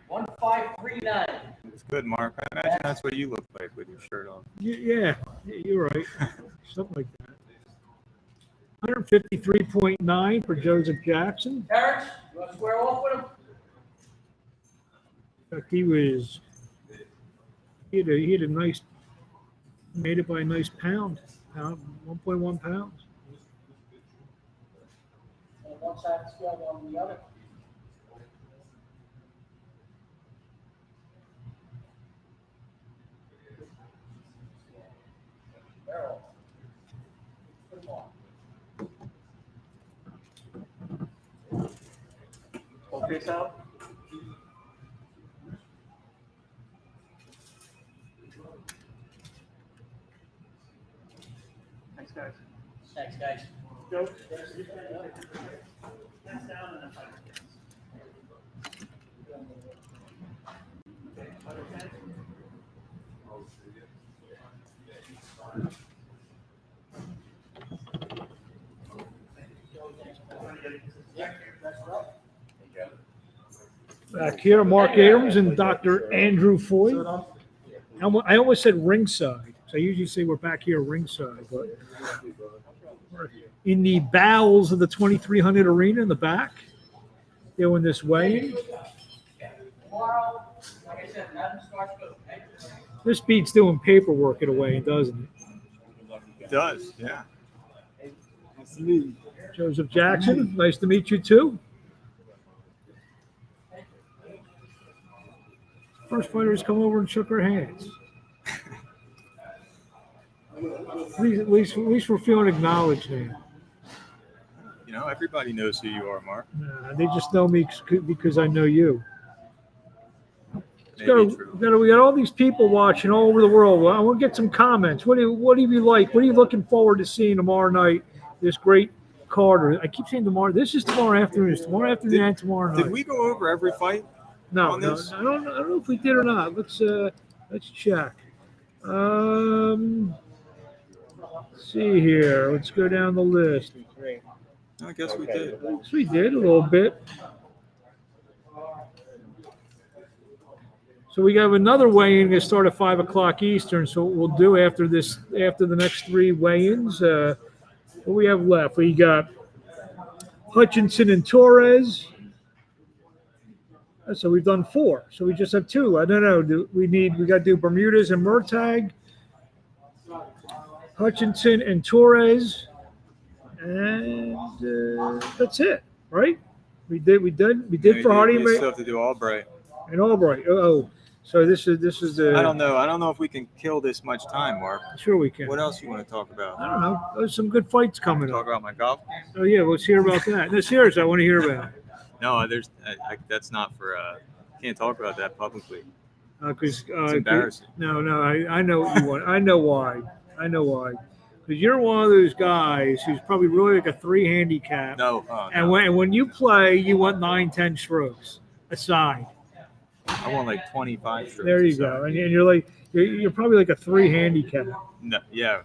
$1,539. It's good, Mark. I imagine that's what you look like with your shirt on. Yeah, you're right. Something like that. 153.9 for Joseph Jackson. Terrance, you want to square off with him? In fact, he had a nice, made it by a nice pound 1.1 pounds. On one side of the scale, on the other. Barrel. Put them on. Whole face out. Thanks, guys. Thanks, guys. Joe, that's down and then fight. Back here, Mark Abrams and Dr. Andrew Foy. I almost said ringside. So I usually say we're back here ringside, but we're in the bowels of the 2300 arena in the back, doing this weigh-in. Tomorrow, like I said, 11 starts go. This beats doing paperwork at a weigh-in, doesn't It does, yeah. it? Joseph Jackson, nice to meet you too. First fighters come over and shook our hands. At least we're feeling acknowledged now. You know, everybody knows who you are, Mark. They just know me because I know we Maybe true. got all these people watching all over the world. Well, I want to get some comments. What do you like? What are you looking forward to seeing tomorrow night? This great card. I keep saying tomorrow. This is tomorrow afternoon. It's tomorrow afternoon and tomorrow night. Did we go over every fight? No, on no, this? I don't know if we did or not. Let's check. Let's see here. Let's go down the list. I guess we did. Yes, we did a little bit. So we have another weigh-in to start at 5 o'clock Eastern. So what we'll do after the next three weigh-ins, what we have left? We got Hutchinson and Torres. So we've done 4. So we just have 2. I don't know. We got to do Bermudez and Murtag, Hutchinson and Torres, and that's it, right? We did Fehadi We still have to do Albright. and Albright. Oh, so this is the. I don't know if we can kill this much time, Mark. Sure, we can. What else you want to talk about? I don't know. There's some good fights coming Talk up. about my golf? Oh yeah, let's hear about that. No, seriously, I want to hear about it. No, that's not for. Can't talk about that publicly. Because It's embarrassing. No, I know what you want. I know why. Because you're one of those guys who's probably really like a 3 handicap. No. And when you play, you want 9-10 strokes aside. I want like 25 strokes. There you go. And you're probably like a 3 handicap. No, yeah.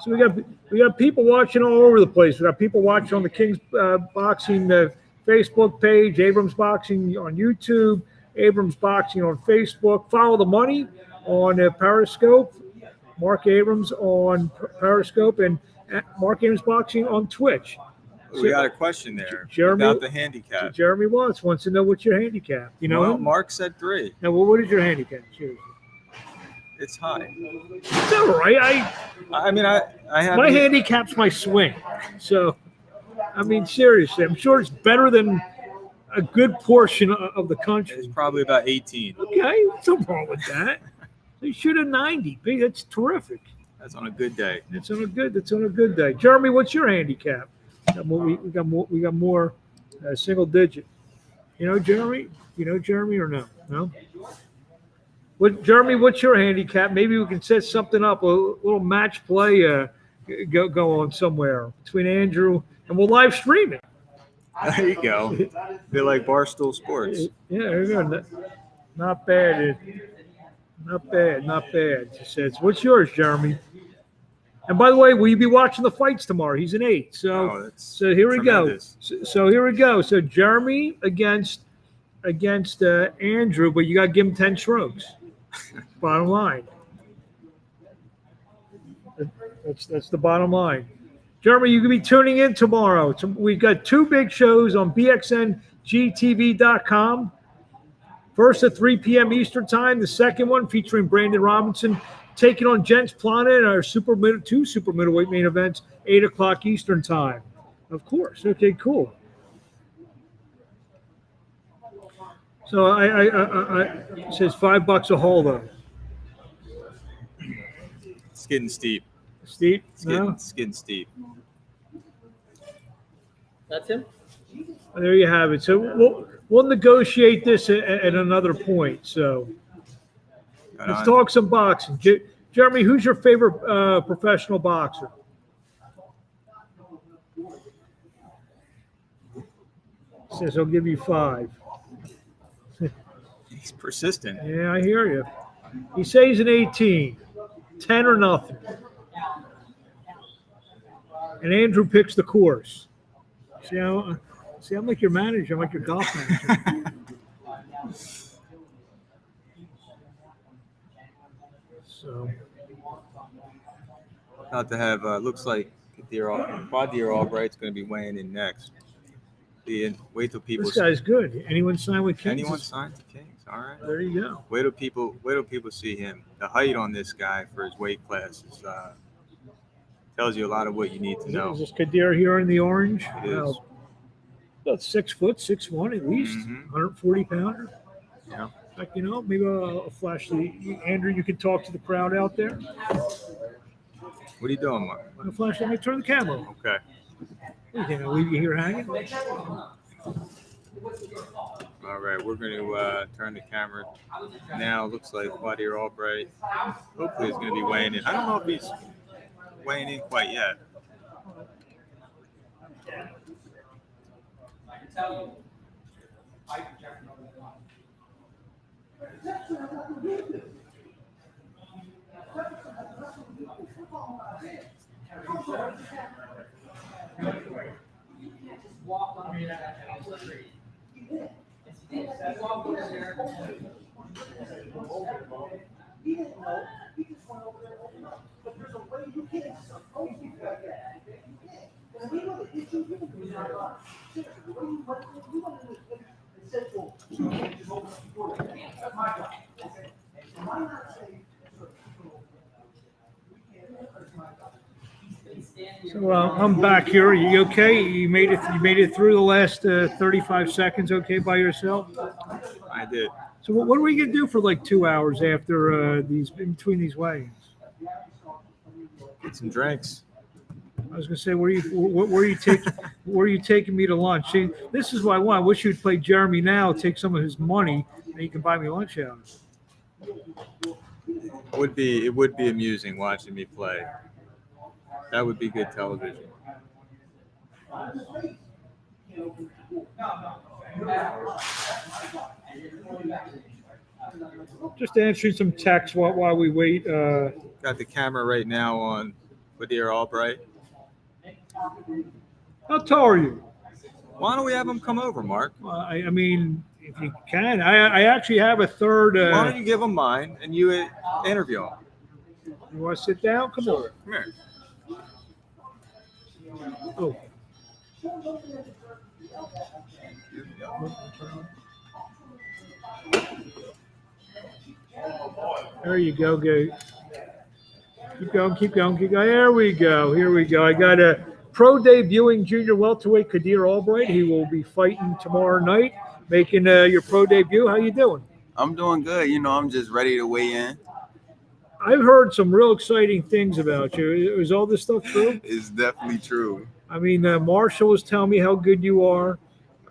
So we got people watching all over the place. We got people watching on the King's Boxing Facebook page, Abrams Boxing on YouTube, Abrams Boxing on Facebook. Follow the money on Periscope. Mark Abrams on Periscope and Mark Abrams Boxing on Twitch. We got a question there Jeremy- about the handicap. Jeremy Watts wants to know what's your handicap. You know, Well, Mark said 3. now what is your handicap? Seriously. It's high. It's all right. I mean, I have My handicap's my swing. So, I mean, seriously, I'm sure it's better than a good portion of the It's country. probably about 18. Okay, what's wrong with that? They shoot a 90. That's terrific. That's on a good day. That's on a good day. Jeremy, what's your handicap? We got more single digit. You know, Jeremy? You know Jeremy or no? No. Jeremy, what's your handicap? Maybe we can set something up, a little match play, go on somewhere between Andrew, and we'll live stream it. There you go. They're like Barstool Sports. Yeah, there you go. Not bad. Not bad. She says, "What's yours, Jeremy?" And by the way, will you be watching the fights tomorrow? He's an 8. Oh, So here we tremendous. go. So here we go. So Jeremy against Andrew, but you got to give him 10 strokes. Bottom line. That's the bottom line. Jeremy, you can be tuning in tomorrow. We've got 2 big shows on bxngtv.com. First at 3 p.m. Eastern Time. The second one featuring Brandon Robinson taking on Jens Plana in our two super middleweight main events, 8 o'clock Eastern Time. Of course. Okay, cool. So it says $5 a hole though. It's getting steep. Steve? It's getting steep. That's him? There you have it. So we'll negotiate this at another point. So let's talk some boxing. Jeremy, who's your favorite professional boxer? Says I'll give you 5. He's persistent. Yeah, I hear you. He says he's an 18. 10 or nothing. And Andrew picks the course. See, I'm like your manager. I'm like your golf manager. So, About to have looks like Devar Albright's going to be weighing in next. Wait till people. this guy's good. Anyone sign with Kings? Anyone signed to Kings? All right. There you go. Wait till people see him. The height on this guy for his weight class is tells you a lot of what you need to know. Is this Kadir here in the orange? It is. About 6 foot, 6'1" at least, Mhm. 140 pounder. Yeah. Like, maybe I'll flash Andrew. You can talk to the crowd out there. What are you doing, Mark? I'll flash. Let me turn the camera on. Okay. What do you think? I'll leave you here hanging? All right, we're going to turn the camera now. Looks like Devar Albright. Hopefully, he's going to be weighing in. I don't know if he's weighing in quite yet. So I'm back here. Are you okay? You made it. You made it through the last 35 seconds. Okay, by yourself. I did. So what are we gonna do for like 2 hours after these in between these weigh-ins? Get some drinks. I was gonna say, where are you taking me to lunch? See, this is what I want. I wish you'd play Jeremy now, take some of his money, and you can buy me lunch out. It would be amusing watching me play. That would be good television. Just answering some texts while we wait. Got the camera right now on Devar Albright. How tall are you? Why don't we have him come over, Mark? I mean, if you can, I actually have a third. Why don't you give him mine and you interview him? You want to sit down? Come on. Come here. Oh. There you go. Keep going. There we go. Here we go. I got a pro debuting junior welterweight Kadir Albright. He will be fighting tomorrow night, making your pro debut. How you doing? I'm doing good. I'm just ready to weigh in. I've heard some real exciting things about you. Is all this stuff true? It's definitely true. I mean, Marshall was telling me how good you are.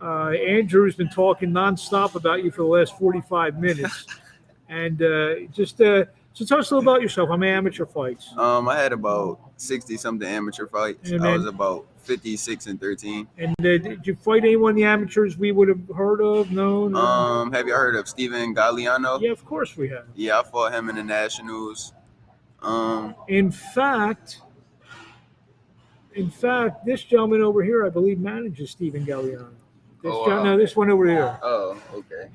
Andrew's been talking nonstop about you for the last 45 minutes. And so tell us a little about yourself. How many amateur fights? I had about 60-something amateur fights. And I then- was about 56-13. And did you fight anyone in the amateurs we would have heard of, known? Have you heard of Steven Galliano? Yeah, of course we have. Yeah, I fought him in the Nationals. In fact, this gentleman over here, I believe, manages Steven Galliano. This one over here, Oh, okay.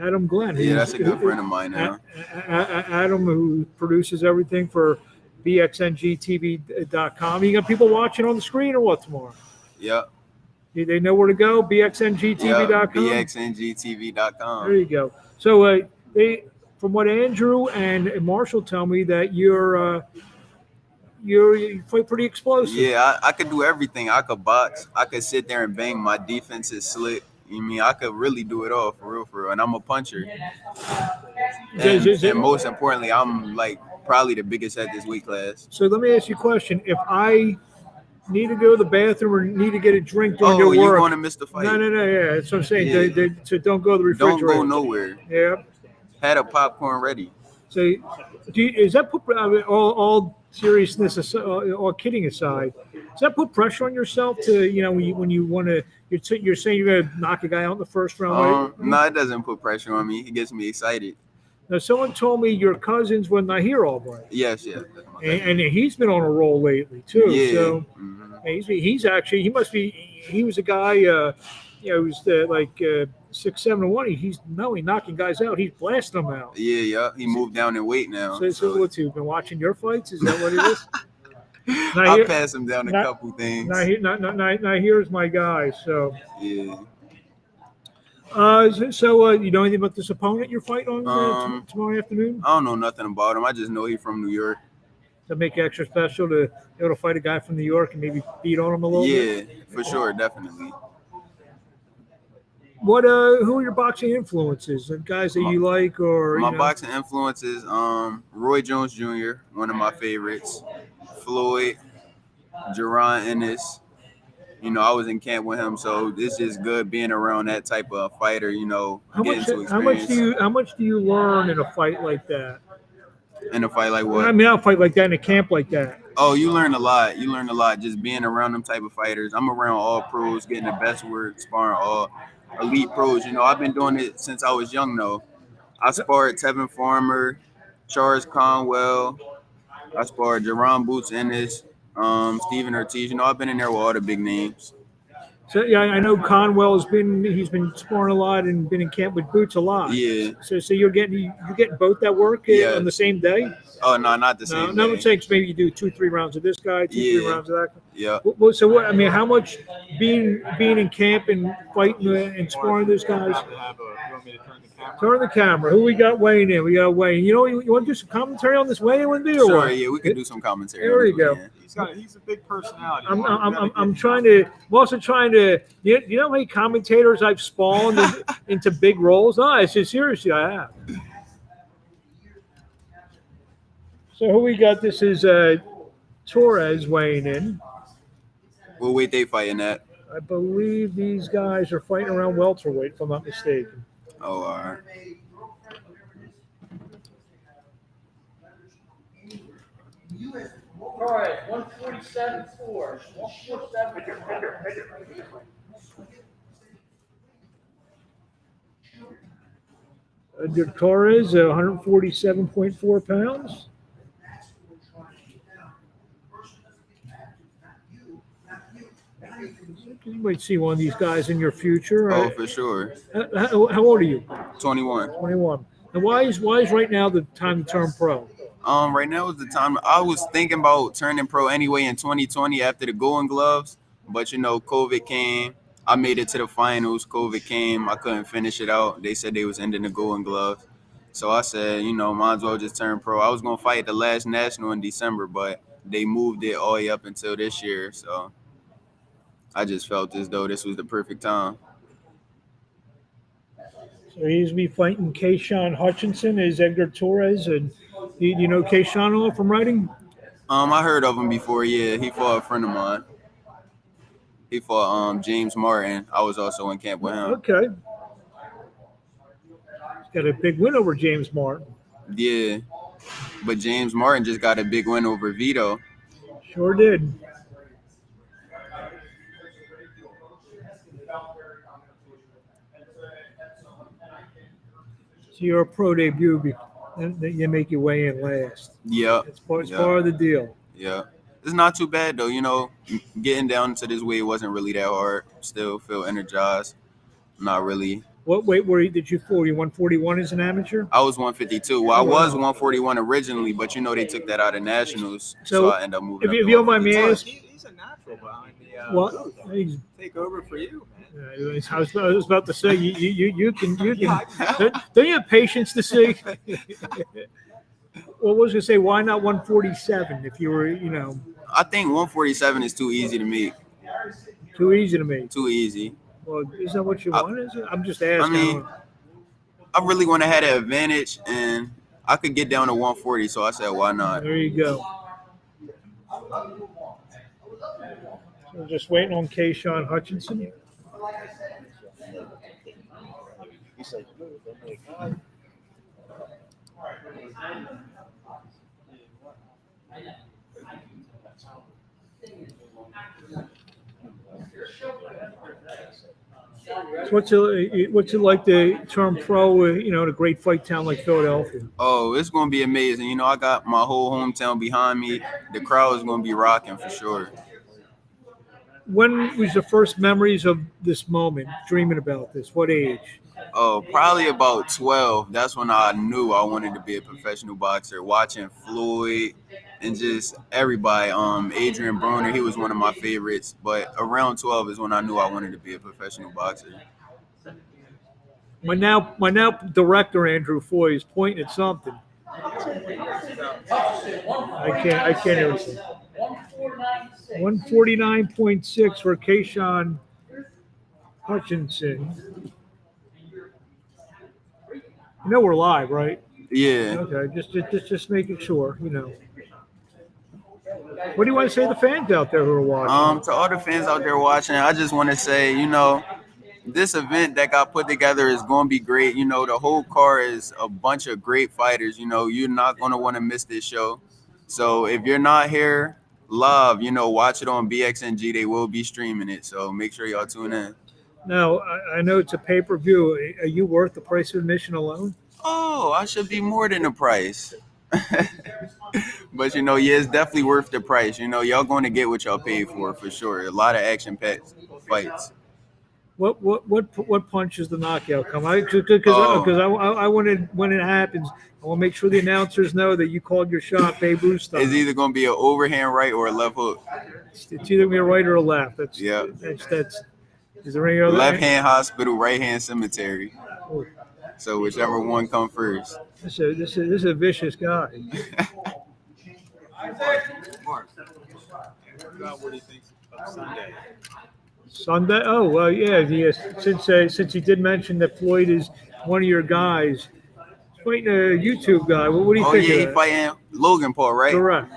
Adam Glenn. Yeah, that's a good friend of mine now. Adam, who produces everything for BXNGTV.com. You got people watching on the screen or what tomorrow? Yep. Do they know where to go? BXNGTV.com? BXNGTV.com. There you go. So from what Andrew and Marshall tell me, that you fight pretty explosive. Yeah, I could do everything. I could box. I could sit there and bang. My defense is slick. I could really do it all for real. And I'm a puncher. And most importantly, I'm like probably the biggest at this weight class. So let me ask you a question. If I need to go to the bathroom or need to get a drink during your work. You're going to miss the fight. No, yeah. That's what I'm saying. Yeah. So don't go to the refrigerator. Don't go nowhere. Yeah. Had a popcorn ready. So is that put all seriousness aside, all kidding aside, does that put pressure on yourself to, when you want to, you're saying you're going to knock a guy out in the first round? Right? No, it doesn't put pressure on me. It gets me excited. Now, someone told me your cousin's with Nahir Albright, Yes, yes. That's my and he's been on a roll lately too. Yeah. So Mhm. he's actually he must be he was a guy. He was 6'7" He's not only knocking guys out, he's blasting them out. Yeah, yeah. He moved down in weight now. So what's he been watching your fights? Is that what it is? I passed him down a not- couple things. Nahir's my guy. So. Yeah. You know anything about this opponent you're fighting on tomorrow afternoon? I don't know nothing about him. I just know he's from New York. To make it extra special to be able to fight a guy from New York and maybe beat on him a little bit? Yeah, for sure, definitely. What who are your boxing influences? The guys that you like or My boxing influences, Roy Jones Jr., one of my favorites. Floyd, Jerron Ennis. You know, I was in camp with him, so it's just good being around that type of fighter, you know, how getting to much experience. how much do you learn in a fight like that? In a fight like what? I mean, not a fight like that in a camp like that. Oh, you learn a lot. You learn a lot just being around them type of fighters. I'm around all pros, getting the best work, sparring all elite pros. You know, I've been doing it since I was young, though. I sparred Tevin Farmer, Charles Conwell. I sparred Jerron Boots Ennis, Steven Ortiz. You know, I've been in there with all the big names. So yeah, I know Conwell's he's been sparring a lot and been in camp with Boots a lot. Yeah. So you're getting both that work Yeah. on the same day? Oh, no, not the same No, day. I'm saying maybe you do 2-3 rounds of this guy, 2-3 rounds of that guy. Yeah. So what? I mean, how much being in camp and fighting and sparring those guys? You want me to turn the camera? Turn the camera. Who we got weighing in? We got Wayne. You know, you want to do some commentary on this weigh-in with me or Sure, what? yeah, we could do some commentary. There on we this go. weekend. He's a big personality. I'm trying to. I'm also trying to. You know how many commentators I've spawned into big roles? No, I said seriously, I have. So who we got? This is Torres weighing in. What weight they fighting at? I believe these guys are fighting around welterweight, if I'm not mistaken. Oh, all right. Torres, 147.4. 147. Torres, 147.4 pounds. You might see one of these guys in your future. Oh, for sure. How old are you? 21. 21. And why is right now the time to turn pro? Right now is the time. I was thinking about turning pro anyway in 2020 after the Golden Gloves, but you know, COVID came. I made it to the finals. COVID came. I couldn't finish it out. They said they was ending the Golden Gloves. So I said, you know, might as well just turn pro. I was going to fight the last national in December, but they moved it all the way up until this year. So I just felt as though this was the perfect time. So he's be fighting Kayshawn Hutchinson as Edgar Torres. And you know Kayshawn all from writing? I heard of him before. Yeah, he fought a friend of mine. He fought James Martin. I was also in camp with him. Okay. He's got a big win over James Martin. Yeah, but James Martin just got a big win over Vito. Sure did. So you're a pro debut, and you make your way in last. Yeah, It's part of the deal. yeah. It's not too bad though. You know, getting down to this weight wasn't really that hard. Still feel energized. Not really. What weight did you fall? You 141 as an amateur? I was 152. Well, I was 141 originally, but you know they took that out of nationals, so I ended up moving. If up to you don't mind me 152. asking, He's a natural behind the. well, he's, Take over for you, man. I was about to say you can don't you have patience to see? Well, I was gonna say, why not 147 if you were, you know, I think 147 is too easy to make. too easy to make. Too easy. Well, is that what you want? Is it? I'm just asking. I mean, I really want to have that advantage, and I could get down to 140, so I said, why not? There you go. So we're just waiting on Kayshawn Hutchinson. So what's it like to turn pro? In a great fight town like Philadelphia. Oh, it's gonna be amazing. You know, I got my whole hometown behind me. The crowd is gonna be rocking for sure. When was your first memories of this moment? Dreaming about this? What age? Oh, probably about 12. That's when I knew I wanted to be a professional boxer. Watching Floyd and just everybody. Adrian Broner, he was one of my favorites. But around 12 is when I knew I wanted to be a professional boxer. My now director Andrew Foy is pointing at something. I can't hear it. 149.6 for Kayshawn Hutchinson. You know we're live, right? Yeah. Okay, just making sure. What do you want to say to the fans out there who are watching? To all the fans out there watching, I just want to say, this event that got put together is going to be great. The whole card is a bunch of great fighters. You're not going to want to miss this show. So if you're not here live, watch it on BXNG. They will be streaming it. So make sure y'all tune in. Now, I know it's a pay-per-view. Are you worth the price of admission alone? Oh, I should be more than the price. But, yeah, it's definitely worth the price. Y'all going to get what y'all paid for sure. A lot of action-packed fights. What punches the knockout come? Because I wanted, when it happens, I want to make sure the announcers know that you called your shot, Babe Ruth style. It's either going to be an overhand right or a left hook. It's either going to be a right or a left. That's. Is there any other? Left hand hospital, right hand cemetery. Oh. So whichever one comes first. This is a vicious guy. Mark, what do you think of Sunday? Sunday? Oh well, yeah. Since he did mention that Floyd is one of your guys, he's fighting a YouTube guy. What do you think? Oh yeah, he fighting Logan Paul, right? Correct.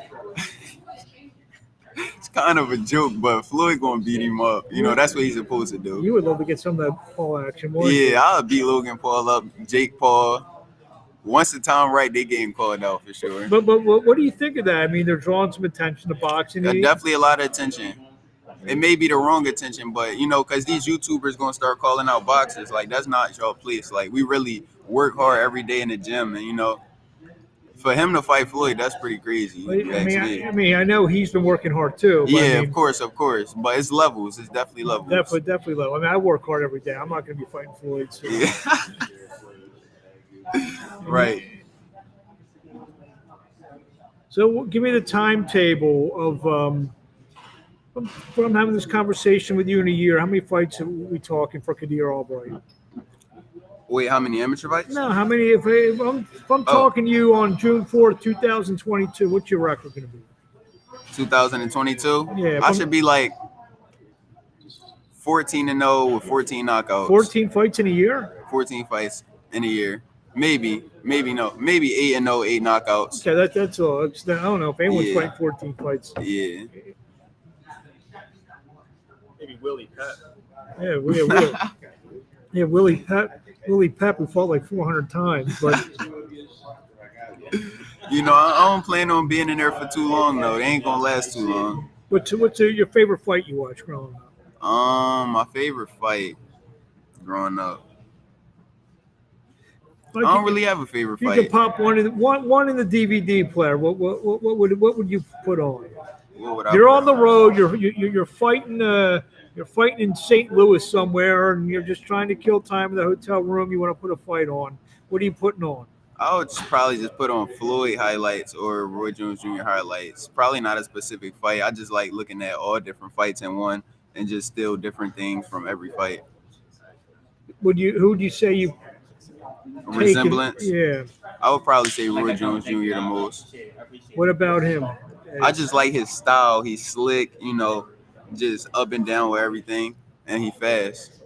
It's kind of a joke, but Floyd gonna beat him up. That's what he's supposed to do. You would love to get some of that Paul action, wouldn't you? Yeah, I'll beat Logan Paul up, Jake Paul. Once the time right, they get him called out for sure. But what do you think of that? I mean, they're drawing some attention to boxing. Definitely a lot of attention. It may be the wrong attention, but because these YouTubers gonna start calling out boxers, like that's not your place. Like we really work hard every day in the gym, and for him to fight Floyd, that's pretty crazy. I know he's been working hard too. But Yeah, of course, but it's levels. It's definitely levels. Definitely level. I mean, I work hard every day. I'm not going to be fighting Floyd. So. Yeah. Right. So give me the timetable of when I'm having this conversation with you in a year. How many fights are we talking for Kadir Albright? Wait, how many amateur fights? No, how many? If I'm talking to you on June 4th, 2022, what's your record going to be? 2022? Yeah. I should be like 14-0 with 14 knockouts. 14 fights in a year? 14 fights in a year. Maybe no. Maybe 8-0, 8 knockouts. Okay, that's all. I don't know if anyone's fighting 14 fights. Yeah. Maybe Willie Pep. Yeah, Willie Pep, who fought like 400 times, but I don't plan on being in there for too long though. They ain't gonna last too long. what's your favorite fight you watched growing up? My favorite fight growing up. I don't really have a favorite You fight. could pop one in the DVD player. What would you put on? You're on the road. You're fighting. You're fighting in St. Louis somewhere, and you're just trying to kill time in the hotel room. You want to put a fight on. What are you putting on? I would probably just put on Floyd highlights or Roy Jones Jr. highlights. Probably not a specific fight. I just like looking at all different fights in one and just steal different things from every fight. Who would you say you resemblance? Yeah. I would probably say Roy Jones Jr. the most. What about him? I just like his style. He's slick, just up and down with everything, and he fast.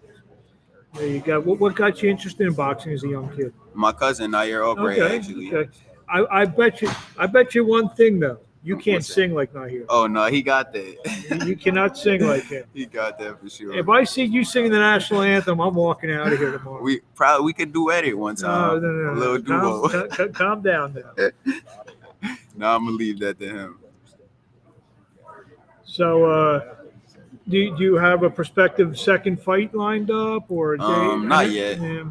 There you go. What got you interested in boxing as a young kid? My cousin, Nair Albright, actually. Okay. I bet you one thing though. You can't sing like Nair. Oh no, he got that. You cannot sing like him. He got that for sure. If I see you singing the national anthem, I'm walking out of here tomorrow. We could duet it one time. No. A little duo. Calm down now. No, I'm gonna leave that to him. So Do you have a prospective second fight lined up or a date? Not yet. Yeah.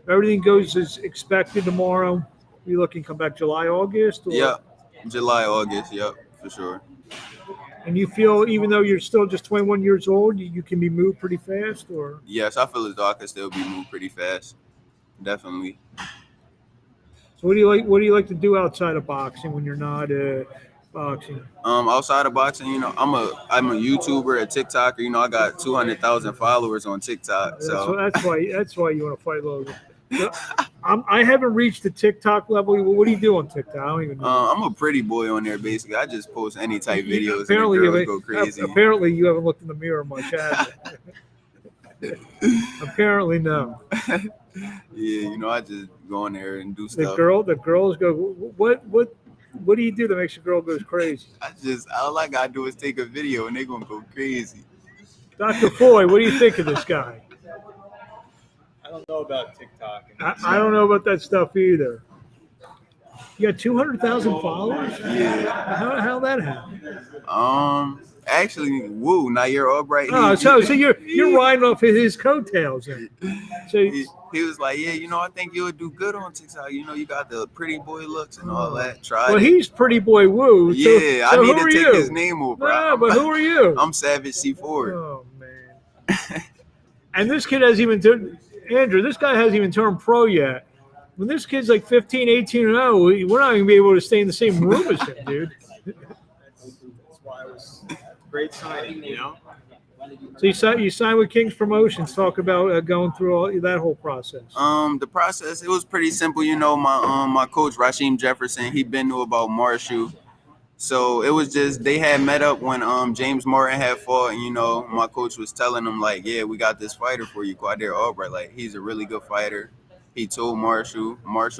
Everything goes as expected tomorrow. You looking to come back July, August? Or, Yep. July, August. Yep, for sure. And you feel, even though you're still just 21 years old, you can be moved pretty fast, or? Yes, I feel as though I can still be moved pretty fast. Definitely. So what do you like? What do you like to do outside of boxing when you're not boxing? Outside of boxing, you know, I'm a YouTuber, a TikToker. You know, I got 200,000 followers on TikTok. So That's why you want to fight Logan. So, I haven't reached the TikTok level. What do you do on TikTok? I don't even know. I'm a pretty boy on there. Basically, I just post any type videos Apparently, and the girls go crazy. Apparently, you haven't looked in the mirror much, have you? Apparently, no. Yeah, you know, I just go on there and do stuff. The girls go. What do you do that makes a girl goes crazy? All I gotta do is take a video and they gonna go crazy. Dr. Foy, what do you think of this guy? I don't know about TikTok. I don't know about that stuff either. You got 200,000 followers? Yeah. How that happen? Actually, woo, now you're Albright. So you're riding off his coattails then. So he was like, yeah, you know, I think you would do good on TikTok. You know, you got the pretty boy looks and all that. Well, he's Pretty Boy Woo. Yeah, so I need who to are take you? his name over. No, but who are you? I'm Savage C4. Oh man. And this kid hasn't even turned. Andrew, this guy hasn't even turned pro yet. When this kid's like 15, 18, and 0, we're not going to be able to stay in the same room as him, dude. That's why it was great signing, you know. So you signed with King's Promotions. Talk about going through that whole process. The process, it was pretty simple. You know, my coach Rasheem Jefferson, he been knew about Marshall. So it was just, they had met up when James Martin had fought, and you know, my coach was telling him like, yeah, we got this fighter for you, Quadir Albright. Like, he's a really good fighter. He told Marshall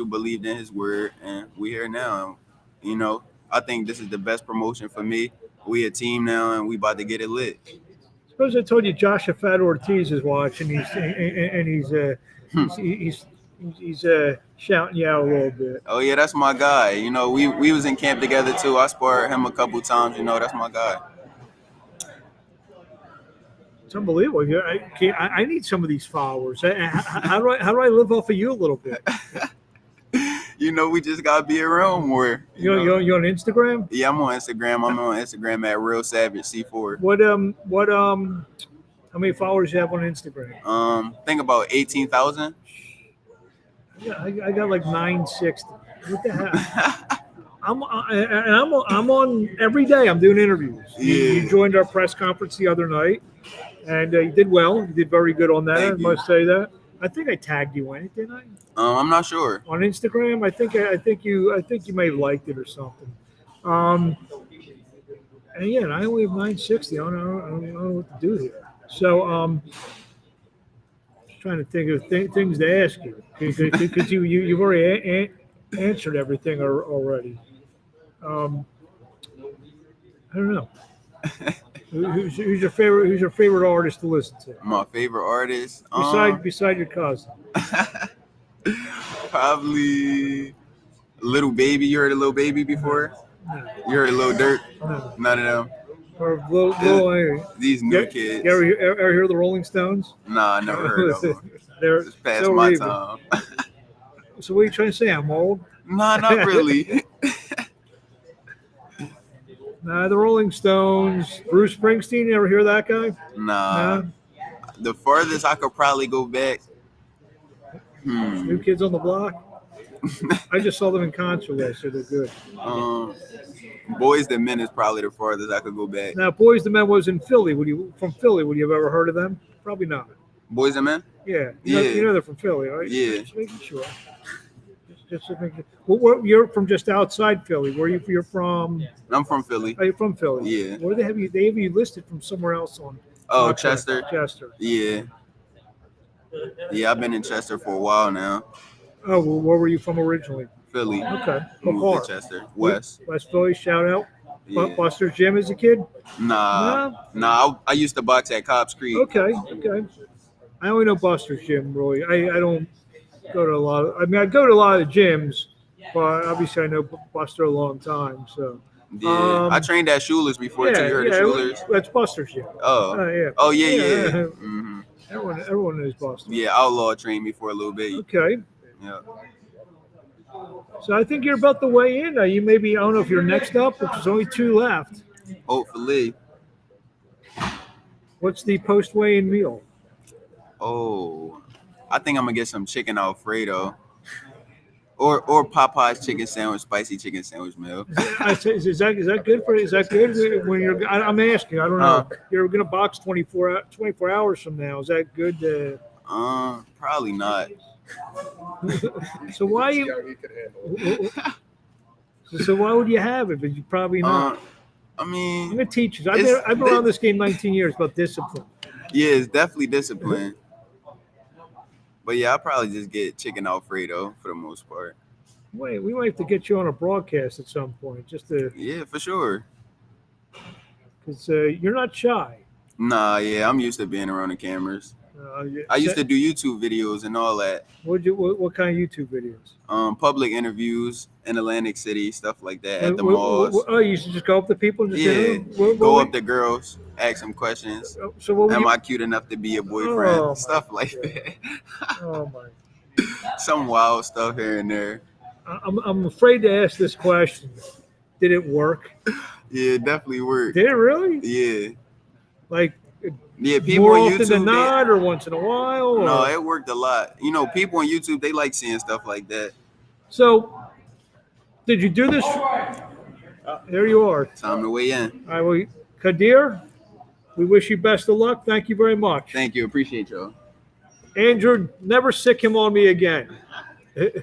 believed in his word, and we here now. You know, I think this is the best promotion for me. We a team now, and we about to get it lit. Suppose I told you Joshua Fat Ortiz is watching. He's shouting you out a little bit. Oh yeah, that's my guy. You know, we was in camp together too. I sparred him a couple times. You know, that's my guy. It's unbelievable. I need some of these followers. How do I live off of you a little bit? You know, we just gotta be around more. You on Instagram? Yeah, I'm on Instagram. I'm on Instagram at Real Savage C4. What how many followers you have on Instagram? Think about 18,000. Yeah, I got like 960. What the hell? I'm on every day. I'm doing interviews. You joined our press conference the other night, and you did well. You did very good on that. Thank I you. must say that. I think I tagged you in it, didn't I? I'm not sure. On Instagram, I think you may have liked it or something. And yeah, I only have 960. I don't know what to do here. So trying to think of things to ask you because you've already answered everything already. I don't know. Who's your favorite artist to listen to? My favorite artist, beside your cousin. Probably Little Baby. You heard of Little Baby before? No. You heard of Lil Durk? No. None of them. Or These new kids. You ever hear of the Rolling Stones? Nah, I never heard of them. They're It's past so my even. time. So what are you trying to say? I'm old? Nah, not really. Nah, the Rolling Stones. Bruce Springsteen. You ever hear that guy? Nah. The farthest I could probably go back. New Kids on the Block. I just saw them in concert last year. They're good. Boys the Men is probably the farthest I could go back. Now, Boys the Men was in Philly. From Philly? Would you have ever heard of them? Probably not. Boys and Men? Yeah. Yeah. You know they're from Philly, right? Yeah. Just making sure. Just making sure. Well, you're from just outside Philly. You're from? I'm from Philly. Are you from Philly? Yeah. Where they have you? They have you listed from somewhere else on? Oh, Chester. Chester. Yeah. Yeah, I've been in Chester for a while now. Oh, well, where were you from originally? Philly. Okay. What Moved part? to Chester. West. West Philly. Shout out. Yeah. Buster's Gym as a kid? Nah. I used to box at Cobb's Creek. Okay. I only know Buster's Gym, really. I don't go to a lot of. I go to a lot of gyms, but obviously I know Buster a long time. So Yeah, I Um, trained at Schuler's before too. You heard of Schuler's? that's Buster's. Yeah. Oh, Yeah. oh yeah. hmm Everyone knows Buster. Yeah, Outlaw trained me for a little bit. Okay. Yeah. So I think you're about the way in. You maybe, I don't know if you're next up, which is only 2 left. Hopefully. What's the post weigh in meal? Oh, I think I'm gonna get some chicken Alfredo, or Popeye's chicken sandwich, spicy chicken sandwich meal. Is that good for? Is that good when you're? I'm asking. I don't know. You're gonna box 24 hours from now. Is that good? Probably not. So why you? So why would you have it? But you probably not. I mean, I'm gonna teach you. I've been around this game 19 years about discipline. Yeah, it's definitely discipline. But yeah, I'll probably just get chicken Alfredo for the most part. Wait, we might have to get you on a broadcast at some point, just to. Yeah, for sure. Because you're not shy. Nah, yeah, I'm used to being around the cameras. I used to do YouTube videos and all that. What kind of YouTube videos? Public interviews in Atlantic City, stuff like that at the malls. You used to just go up to people and just go up to girls, ask them questions. So what Am I cute enough to be your boyfriend? Oh, stuff like that. Oh my! Some wild stuff here and there. I'm afraid to ask this question. Did it work? Yeah, it definitely worked. Did it really? Yeah. Like. Yeah, people more on often YouTube than not, or once in a while. Or? No, it worked a lot. You know, people on YouTube, they like seeing stuff like that. So, did you do this? There you are. Time to weigh in. All right, Kadir, we wish you best of luck. Thank you very much. Thank you. Appreciate y'all. Andrew, never sick him on me again. It's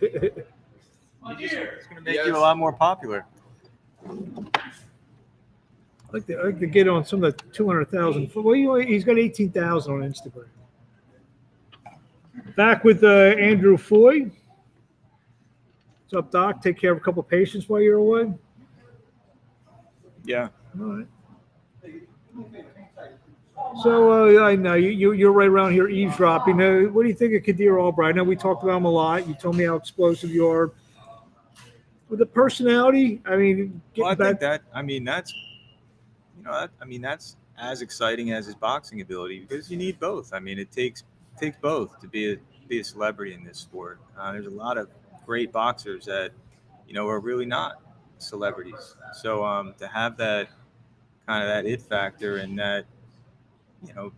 going to make you a lot more popular. I'd like to get on some of the 200,000. Well, he's got 18,000 on Instagram. Back with Andrew Foy. What's up, Doc? Take care of a couple of patients while you're away. Yeah. All right. So I know you're right around here eavesdropping. What do you think of Kadir Albright? I know we talked about him a lot. You told me how explosive you are. With the personality, I mean, I think that. I mean, that's. That's as exciting as his boxing ability because you need both. I mean, it takes both to be a celebrity in this sport. There's a lot of great boxers that, are really not celebrities. So to have that kind of that it factor and that,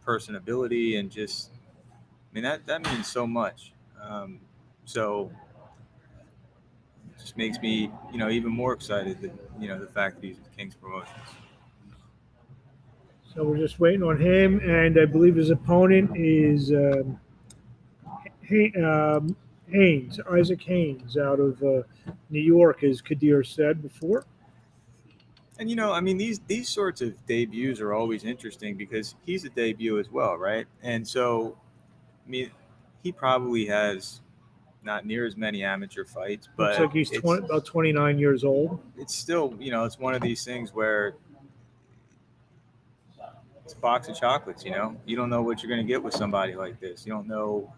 personability and just, that means so much. So it just makes me, even more excited that, the fact that he's with King's Promotions. So we're just waiting on him, and I believe his opponent is Haynes, Isaac Haynes, out of New York, as Kadir said before. And these sorts of debuts are always interesting because he's a debut as well, right? And so, he probably has not near as many amateur fights, but looks like he's about 29 years old. It's still, it's one of these things where. It's a box of chocolates, You don't know what you're going to get with somebody like this. You don't know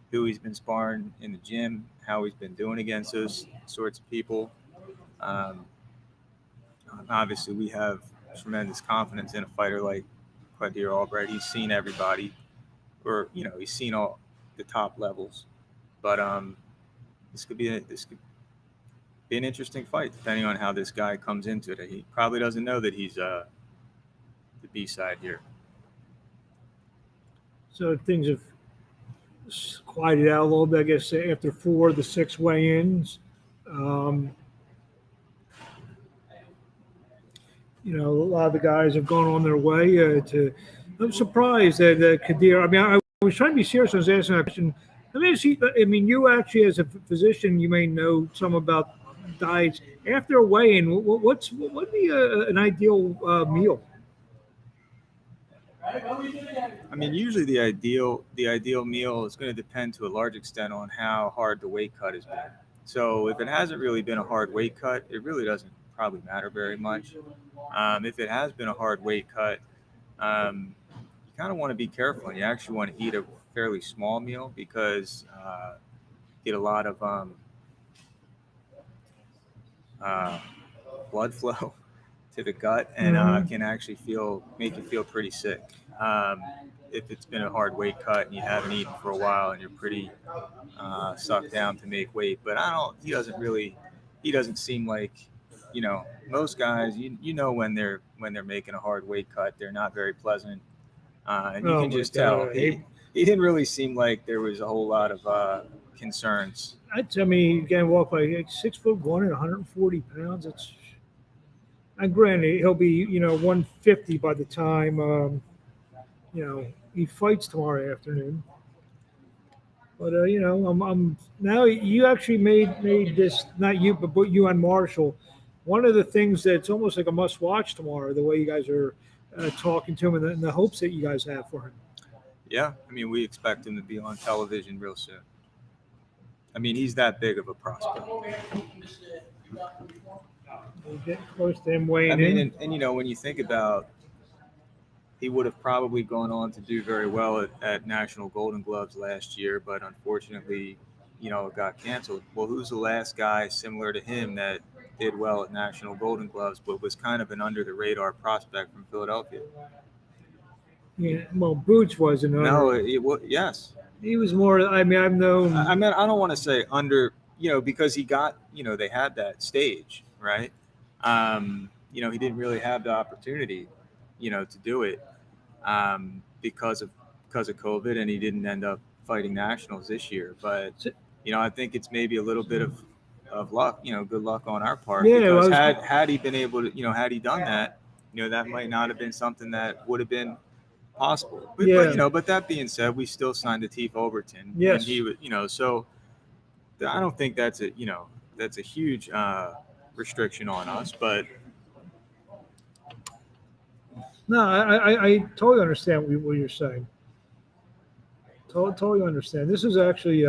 who he's been sparring in the gym, how he's been doing against those sorts of people. Obviously, we have tremendous confidence in a fighter like Kadir Albright. He's seen everybody, or he's seen all the top levels. But this could be an interesting fight, depending on how this guy comes into it. He probably doesn't know that he's the B-side here. So things have quieted out a little bit, I guess, after 4 of the 6 weigh-ins. A lot of the guys have gone on their way I'm surprised that Kadir. I was trying to be serious. I was asking that question. You actually, as a physician, you may know some about diets. After a weigh-in, what would be an ideal meal? Usually the ideal meal is going to depend to a large extent on how hard the weight cut has been. So if it hasn't really been a hard weight cut, it really doesn't probably matter very much. If it has been a hard weight cut, you kind of want to be careful, and you actually want to eat a fairly small meal because you get a lot of blood flow to the gut and can actually make you feel pretty sick. If it's been a hard weight cut and you haven't eaten for a while and you're pretty sucked down to make weight, but he doesn't seem like, most guys, when they're making a hard weight cut, they're not very pleasant. And you can just tell he didn't really seem like there was a whole lot of concerns. I mean, you can walk like 6'1" and 140 pounds. And granted, he'll be 150 by the time he fights tomorrow afternoon. But I'm now you actually made this, not you, but you and Marshall, one of the things that's almost like a must watch tomorrow. The way you guys are talking to him and the hopes that you guys have for him. Yeah, I mean, we expect him to be on television real soon. I mean, he's that big of a prospect. We're getting close to him weighing I mean, in. and when you think about, he would have probably gone on to do very well at National Golden Gloves last year, but unfortunately, it got canceled. Well, who's the last guy similar to him that did well at National Golden Gloves, but was kind of an under the radar prospect from Philadelphia? Yeah, well, Boots wasn't. No, yes. He was more. I mean, I've known. I mean, I don't want to say under, because he got, they had that stage, right? He didn't really have the opportunity, to do it because of COVID, and he didn't end up fighting nationals this year. But I think it's maybe a little bit of luck, good luck on our part. Yeah, because had he been able to, had he done that, that might not have been something that would have been possible. But that being said, we still signed Latif Overton. Yes. And he was, so I don't think that's a huge restriction on us, but No, I totally understand what you're saying. Totally understand. This is actually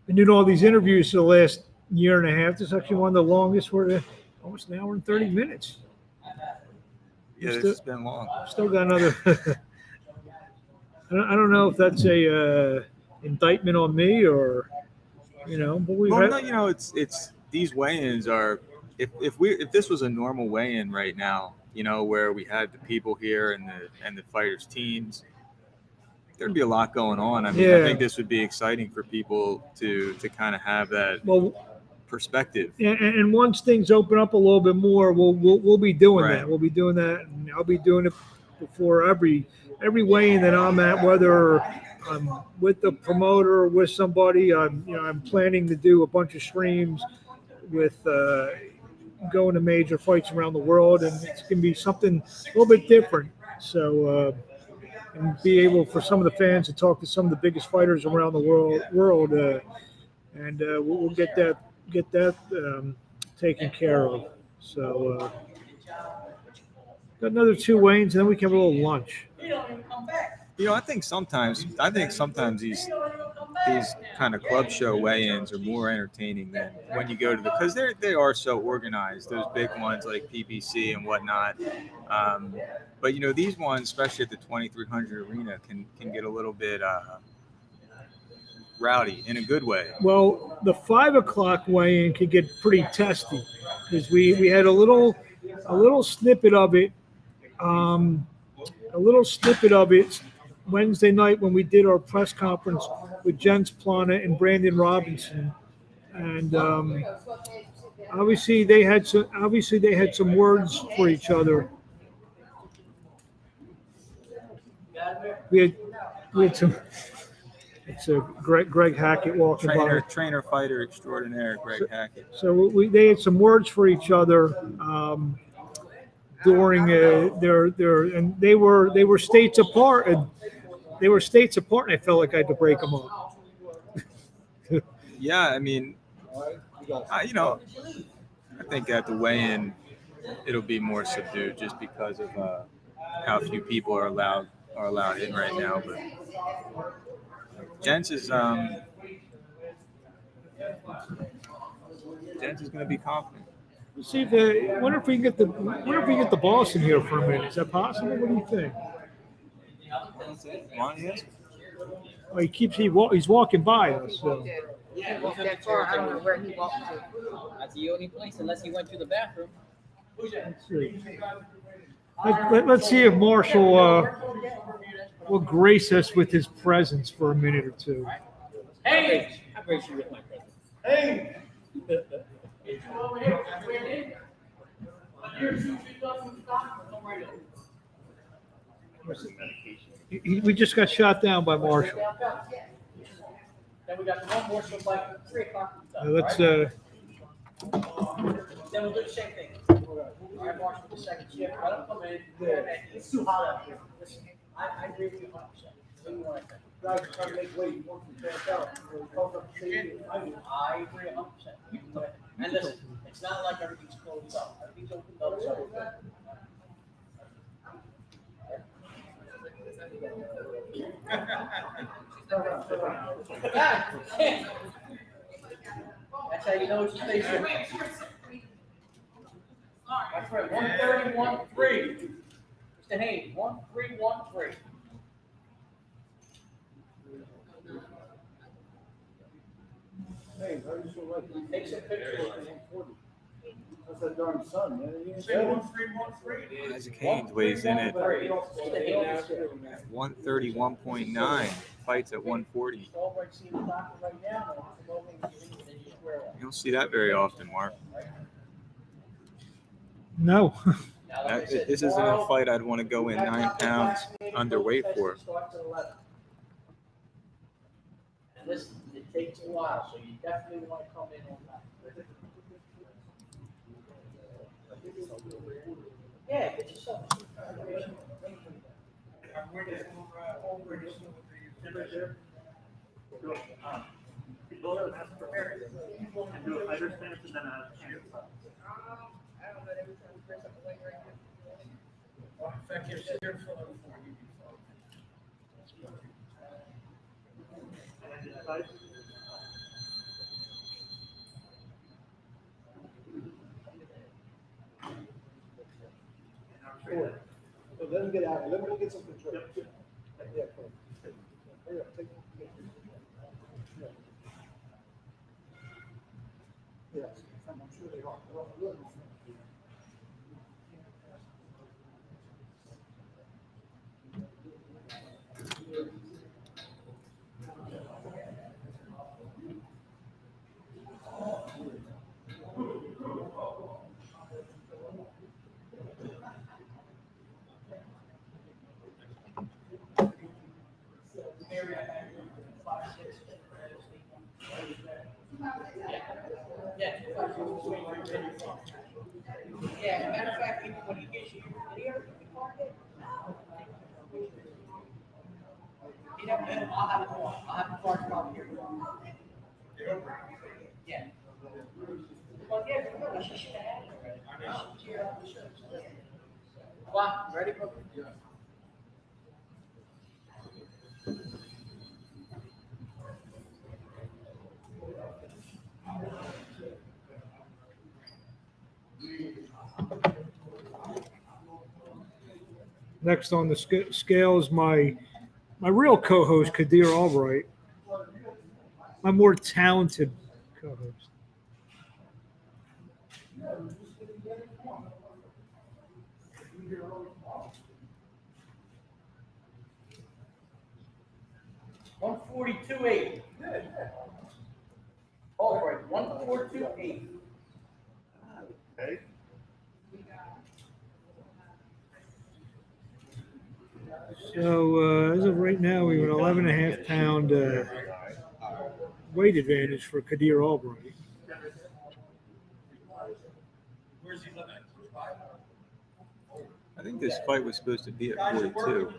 been doing all these interviews for the last year and a half. This is actually one of the longest. We're almost an hour and 30 minutes. yeah, it's been long. Still got another. I don't know if that's a indictment on me or, but we. Well, no, it's these weigh-ins are. If this was a normal weigh-in right now, where we had the people here and the fighters' teams, there'd be a lot going on. I mean, I think this would be exciting for people to kind of have that perspective. And once things open up a little bit more, we'll be doing Right. that. We'll be doing that, and I'll be doing it before every weigh-in that I'm at, whether I'm with the promoter or with somebody. I'm planning to do a bunch of streams with going to major fights around the world, and it's going to be something a little bit different. So, and be able for some of the fans to talk to some of the biggest fighters around the world, and we'll get that taken care of. So, got another 2 weigh-ins, and then we can have a little lunch. I think sometimes these kind of club show weigh-ins are more entertaining than when you go to because they are so organized. Those big ones like PBC and whatnot. But these ones, especially at the 2300 arena, can get a little bit rowdy in a good way. Well, the 5 o'clock weigh-in could get pretty testy because we had a little snippet of it. Wednesday night when we did our press conference with Jens Plana and Brandon Robinson, and obviously they had some words for each other. We had some. It's a Greg Hackett walking by. Trainer fighter extraordinaire, Greg Hackett. So they had some words for each other during their and they were states apart, and I felt like I had to break them up. Yeah, I mean, I think at the weigh-in it'll be more subdued just because of how few people are allowed in right now. But Jens is going to be confident. Let's see if wonder if we can get the boss in here for a minute. Is that possible? What do you think? Well, he's walking by us. So. Yeah, walk that far. I don't know where he walked to. That's the only place, unless he went to the bathroom. Who's that? Let's see. Let's see if Marshall will grace us with his presence for a minute or two. Hey! I grace you with my presence. Hey! Get you over here. We're in. Here's two dozen stock. Come right in. We just got shot down by Marshall. Then we got one more, so like 3 o'clock. Let's Then we'll do the same thing. All right, Marshall, the second shift. Let him come in. It's too hot out here. Listen, I agree with you 100%. What do you want to think? Guys are trying to make weight. You want to stand out. I agree 100%. And listen, it's not like everything's closed up. Everything's opened up. So that's how you know it's a station. That's right, 131.3. Mr. Haynes, 1313. Hey, how you so lucky? Take some pictures. That's that darn sun, man. You ain't Say saying 1313. Isaac Haynes weighs in at 131.3. 131.9. Fights at 140. Albright seeing the doctor right now. You don't see that very often, Mark. no. This isn't a fight I'd want to go in 9 pounds underweight for. And listen, it takes a while, so you definitely want to come in on time. Yeah, get yourself. People are not prepared. And do a fighter stance and then a shield. So let him get out. Let me get some control. Yeah, cool. Hurry up, take. Yes, I'm sure they are. Yeah, matter of fact, when he gets you here, you know, I'll have a car. I'll have a car problem here. Yeah. Well, yeah, but she should have had it already. Come on, ready? Yeah. Next on the scale is my real co-host, Kadir Albright. My more talented co-host. $142.8. All right, 142.8. Okay. So as of right now, we have an 11.5 pound weight advantage for Kadir Albright. I think this fight was supposed to be at 42.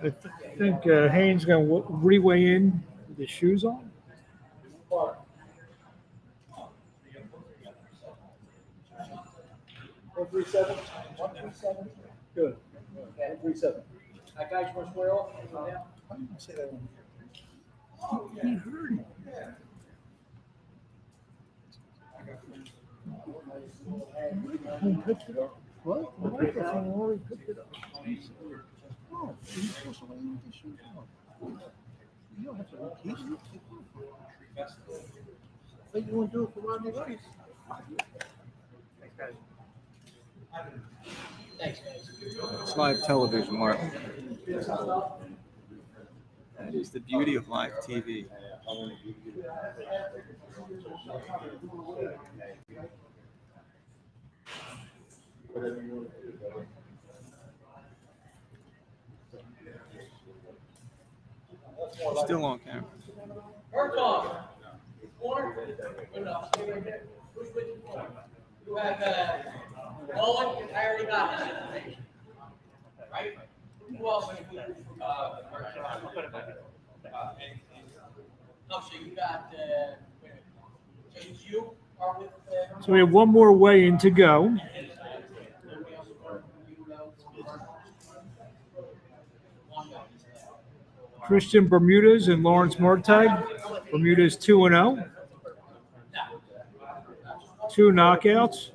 I think Haynes going to re-weigh in with his shoes on. 137. 137. Good. 137. That guy's going to square off. How do you say that one? He heard him. Who picked it up? What? The microphone already picked it up. Oh, you're supposed to weigh in with the shoes on. You don't have to repeat it. Like you want to do it for Rodney Rice. Thanks, guys. It's live television, Mark. That is the beauty of live TV. Still on camera. Murtaugh, corner. Good enough. Stay right there. Who's with you? You have Nolan. I already got this information. Right? Who else are you with? No, so you got. So you are with. So we have one more weigh-in to go. Christian Bermudez and Lawrence Murtagh. Bermudez 2-0. 2 knockouts.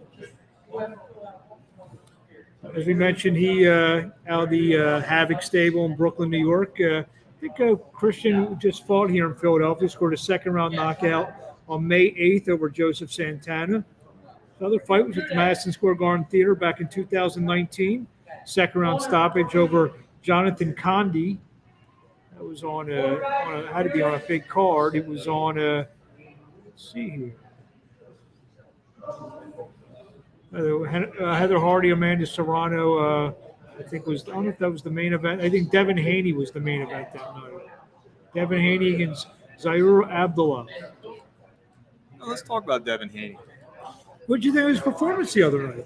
As we mentioned, he out of the Havoc stable in Brooklyn, New York. I think Christian just fought here in Philadelphia, scored a second-round knockout on May 8th over Joseph Santana. The other fight was at the Madison Square Garden Theater back in 2019. Second-round stoppage over Jonathan Condi. That was had to be on a big card. It was on let's see here. Heather Hardy, Amanda Serrano, I think I don't know if that was the main event. I think Devin Haney was the main event that night. Devin Haney against Zaire Abdullah. Well, let's talk about Devin Haney. What did you think of his performance the other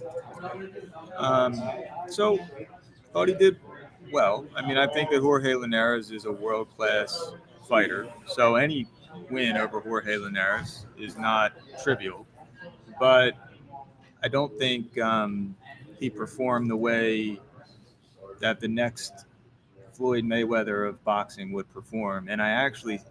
night? So, thought he did well. I mean, I think that Jorge Linares is a world-class fighter. So any win over Jorge Linares is not trivial. But I don't think he performed the way that the next Floyd Mayweather of boxing would perform. And I actually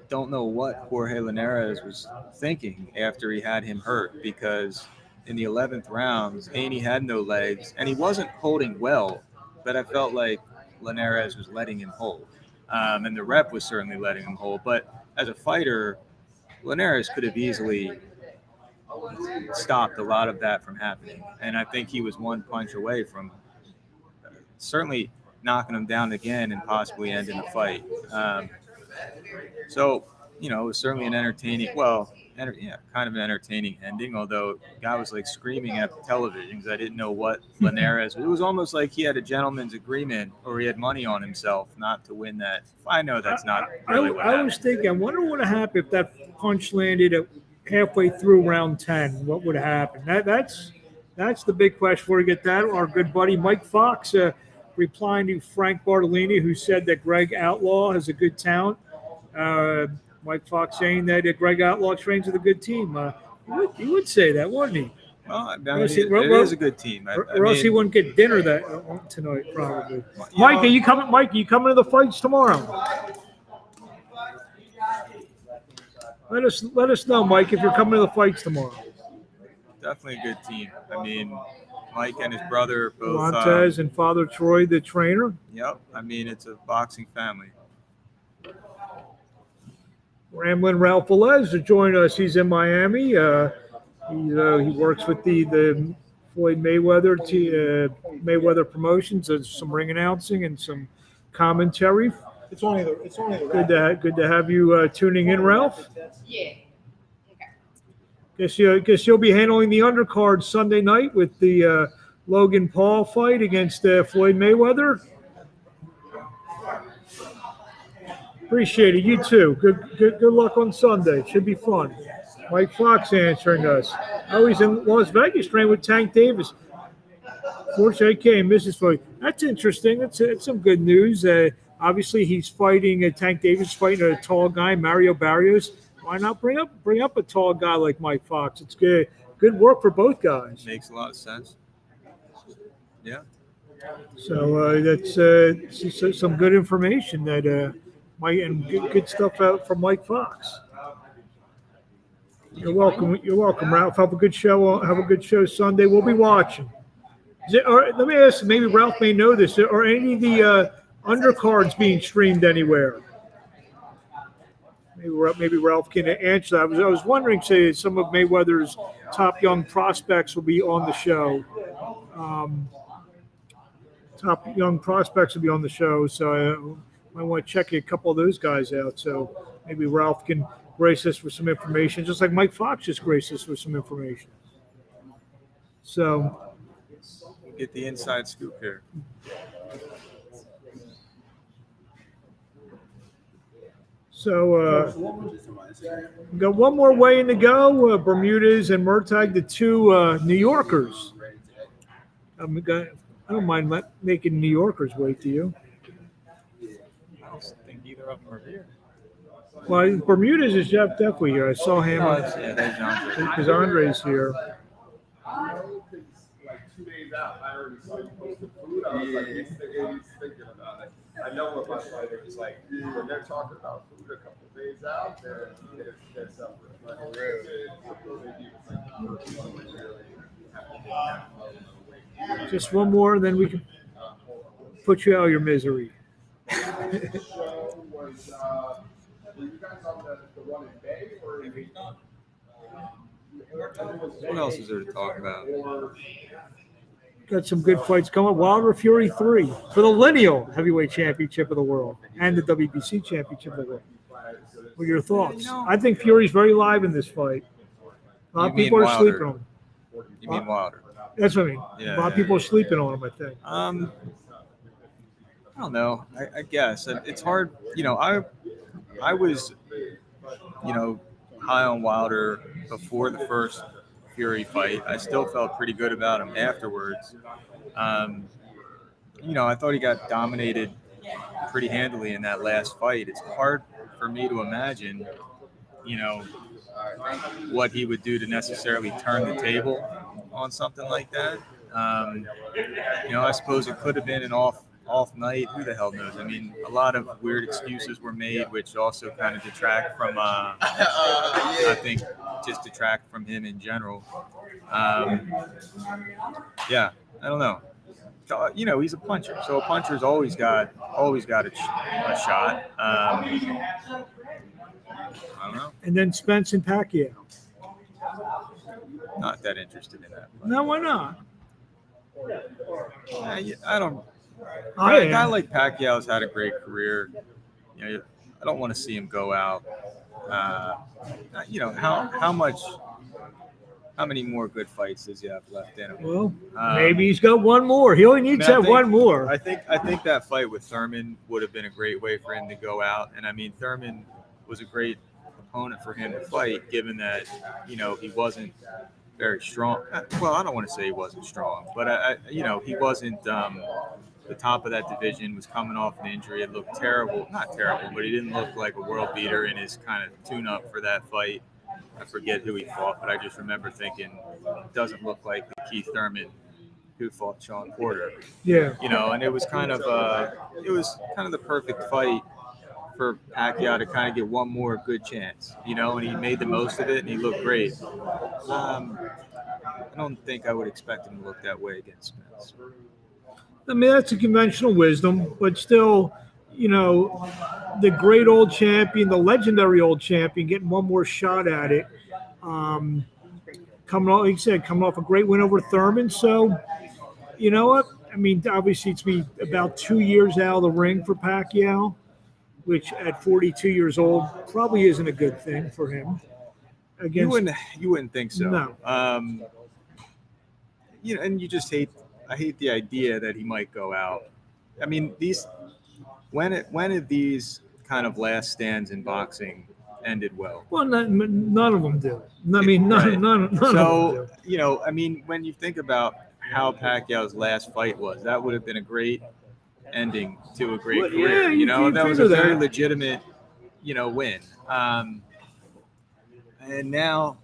don't know what Jorge Linares was thinking after he had him hurt, because in the 11th round, Haney had no legs, and he wasn't holding well, but I felt like Linares was letting him hold. And the rep was certainly letting him hold. But as a fighter, Linares could have easily stopped a lot of that from happening. And I think he was one punch away from certainly knocking him down again and possibly ending the fight. So, it was certainly an entertaining, kind of an entertaining ending, although the guy was like screaming at the television because I didn't know what Linares, it was almost like he had a gentleman's agreement or he had money on himself not to win that. I know that's not really what happened. I was thinking, I wonder what would have happened if that punch landed at halfway through round 10. What would have happened? That's the big question. Before we get that, our good buddy Mike Fox replying to Frank Bartolini, who said that Greg Outlaw has a good talent. Mike Fox saying that Greg Outlaw trains with a good team. He would say that, wouldn't he? Well, I mean, it is a good team. Or else he wouldn't get dinner tonight, probably. Mike, are you coming? Mike, are you coming to the fights tomorrow? Let us know, Mike, if you're coming to the fights tomorrow. Definitely a good team. I mean, Mike and his brother both. Montez and Father Troy, the trainer. Yep. I mean, it's a boxing family. Ramblin' Ralph Velez to join us. He's in Miami. He works with the Floyd Mayweather Mayweather Promotions. There's some ring announcing and some commentary. It's only the Good to have you tuning in, Ralph. Yeah. Guess you'll be handling the undercard Sunday night with the Logan Paul fight against Floyd Mayweather. Appreciate it. You too. Good luck on Sunday. Should be fun. Mike Fox answering us. Oh, he's in Las Vegas training with Tank Davis. Fortunately, came Mrs. Fight. That's interesting. It's some good news. Obviously, he's fighting. Tank Davis fighting a tall guy, Mario Barrios. Why not bring up a tall guy like Mike Fox? It's good. Good work for both guys. Makes a lot of sense. Yeah. So that's some good information that Mike and good stuff out from Mike Fox. You're welcome. You're welcome, Ralph. Have a good show. Have a good show Sunday. We'll be watching. Let me ask. Maybe Ralph may know this. Are any of the undercards being streamed anywhere? Maybe Ralph can answer that. I was wondering, say, some of Mayweather's top young prospects will be on the show. Top young prospects will be on the show, so I want to check a couple of those guys out. So maybe Ralph can grace us with some information, just like Mike Fox just graced us with some information. So Get the inside scoop here. We got one more weigh-in to go. Bermudez and Murtagh, the two New Yorkers. I don't mind making New Yorkers wait, do you? I don't think either of them are here. Well, Bermudez is definitely here. I saw him There's Andre. because Andre's here. Like 2 days out, I already saw you post the food. I was like, he's thinking about it. I know what my fighter is like. When they're talking about food a couple of days out, they're suffering. Just one more, and then we can put you out of your misery. Were you guys on the one in Bay or What else is there to talk about? Got some good fights coming. Wilder Fury 3 for the lineal heavyweight championship of the world and the WBC championship of the world. What are your thoughts? I think Fury's very live in this fight. A lot of people are sleeping on him. You mean Wilder? That's what I mean. Yeah, A lot of people are sleeping on him, I think. I don't know. I guess it's hard. I was, high on Wilder before the first Fury fight. I still felt pretty good about him afterwards. I thought he got dominated pretty handily in that last fight. It's hard for me to imagine, what he would do to necessarily turn the table on something like that. I suppose it could have been an off night. Who the hell knows? I mean, a lot of weird excuses were made, which also kind of detract from, I think, just detract from him in general. I don't know. He's a puncher, so a puncher's always got a shot. I don't know. And then Spence and Pacquiao. Not that interested in that. No, why not? I don't. I A guy am. like Pacquiao's had a great career. I don't want to see him go out. How many more good fights does he have left in him? Well, maybe he's got one more. He only needs to have one more. I think that fight with Thurman would have been a great way for him to go out. And I mean, Thurman was a great opponent for him to fight, given that he wasn't very strong. Well, I don't want to say he wasn't strong, but he wasn't the top of that division. Was coming off an injury. It looked terrible, not terrible, but he didn't look like a world beater in his kind of tune-up for that fight. I forget who he fought, but I just remember thinking, it doesn't look like the Keith Thurman who fought Sean Porter. Yeah. And it was kind of the perfect fight for Pacquiao to kind of get one more good chance, and he made the most of it and he looked great. I don't think I would expect him to look that way against Spence. I mean, that's a conventional wisdom, but still, the great old champion, the legendary old champion, getting one more shot at it. Coming off a great win over Thurman. So, you know what? I mean, obviously, it's been about 2 years out of the ring for Pacquiao, which at 42 years old probably isn't a good thing for him. You wouldn't think so. No. And you just I hate the idea that he might go out. I mean, when have these kind of last stands in boxing ended well. Well, none of them do. I mean, none of them So, do. I mean, when you think about how Pacquiao's last fight was, that would have been a great ending to a great Well, career. yeah, You know, you that was a figure very that. legitimate, win. And now,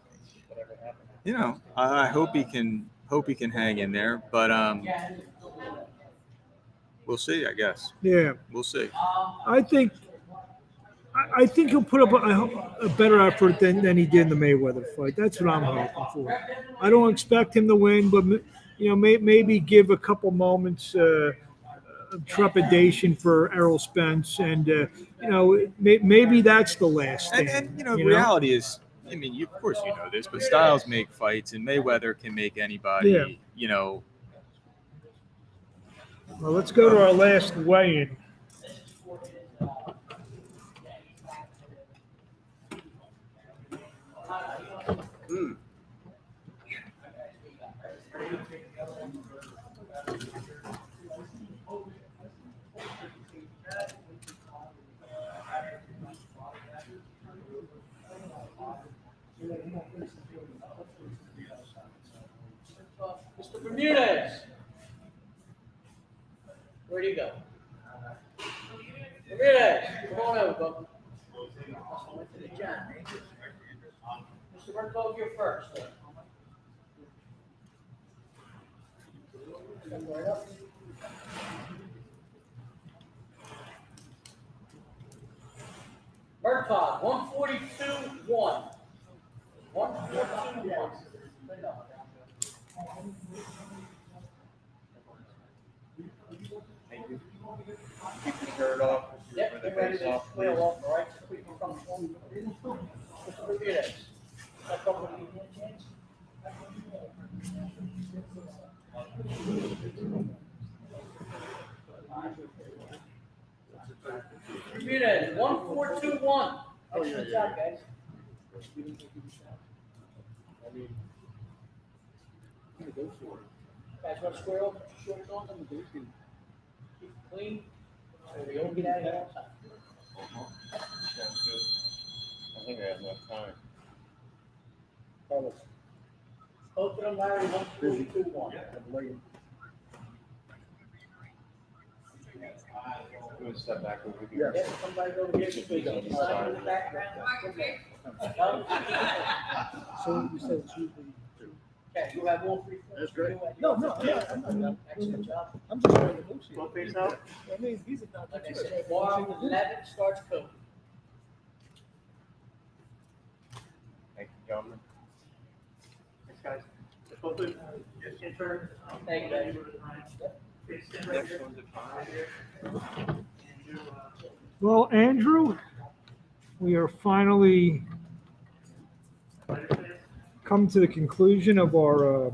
I hope he can hang in there, but we'll see. I guess Yeah, we'll see. I think he'll put up a better effort than he did in the Mayweather fight. That's what I'm hoping for. I don't expect him to win, but maybe give a couple moments of trepidation for Errol Spence, and maybe that's the last stand. And reality is, I mean, of course you know this, but styles make fights, and Mayweather can make anybody. Yeah. Well, let's go to our last weigh-in. Mr. Bermudez. Where do you go? Bermudez, come on over, bub. Mr. Berthold, you're first. Berthold, 142-1. 142-1. Keep your shirt off. Yep, get ready to squeal off, all right? So we can come home. Mr. Bermudez. That's all we need, James. Bermudez, 142-1. Excellent job, guys. Guys, want to square off, put your shorts on, keep it clean, so we don't get out of here outside. I think I have enough time. Both of them, Larry, 142-1. I'm gonna step back over here. Yes, somebody go to get your feet on. Sign in the background. No? So you said it's usually. Okay, you have all three. That's great. No, No, I'm excellent job. just trying to negotiate. Both face out? I mean, these are not. Like I said, bar 11 starts code. Thank you, gentlemen. Thanks, guys. Both of you. In turn. Thank you, guys. Well, Andrew, we are finally come to the conclusion of our.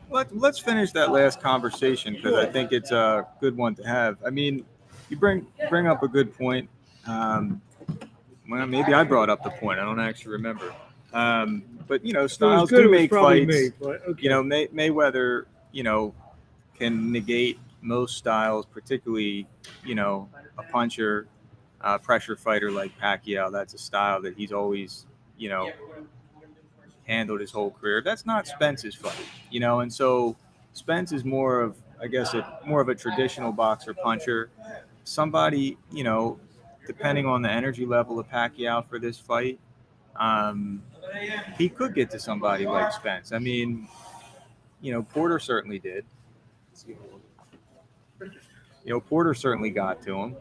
Let's finish that last conversation because I think it's a good one to have. I mean, you bring up a good point. Well, maybe I brought up the point. I don't actually remember. But styles do make fights. Me, but okay. Mayweather, can negate most styles, particularly, a puncher, pressure fighter like Pacquiao. That's a style that he's always, handled his whole career. That's not Spence's fight, and so Spence is more of a traditional boxer puncher. Somebody, depending on the energy level of Pacquiao for this fight, he could get to somebody like Spence. I mean, Porter certainly did. Porter certainly got to him.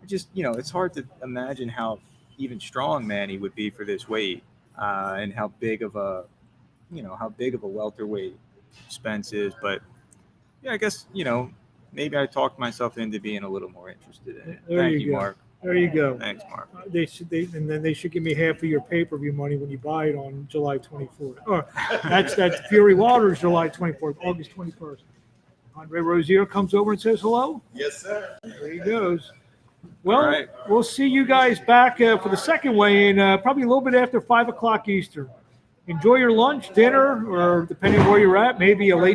It's hard to imagine how even strong Manny would be for this weight, and how big of a welterweight Spence is. But I guess maybe I talked myself into being a little more interested in it. Thank you, Mark. There you go. Thanks, Mark. They should give me half of your pay-per-view money when you buy it on July 24th. Oh, that's Fury Wilder's July 24th, August 21st. Andre Rozier comes over and says hello. Yes, sir. There he goes. Well, All right. We'll see you guys back for the second weigh-in, probably a little bit after 5 o'clock Eastern. Enjoy your lunch, dinner, or depending on where you're at, maybe a late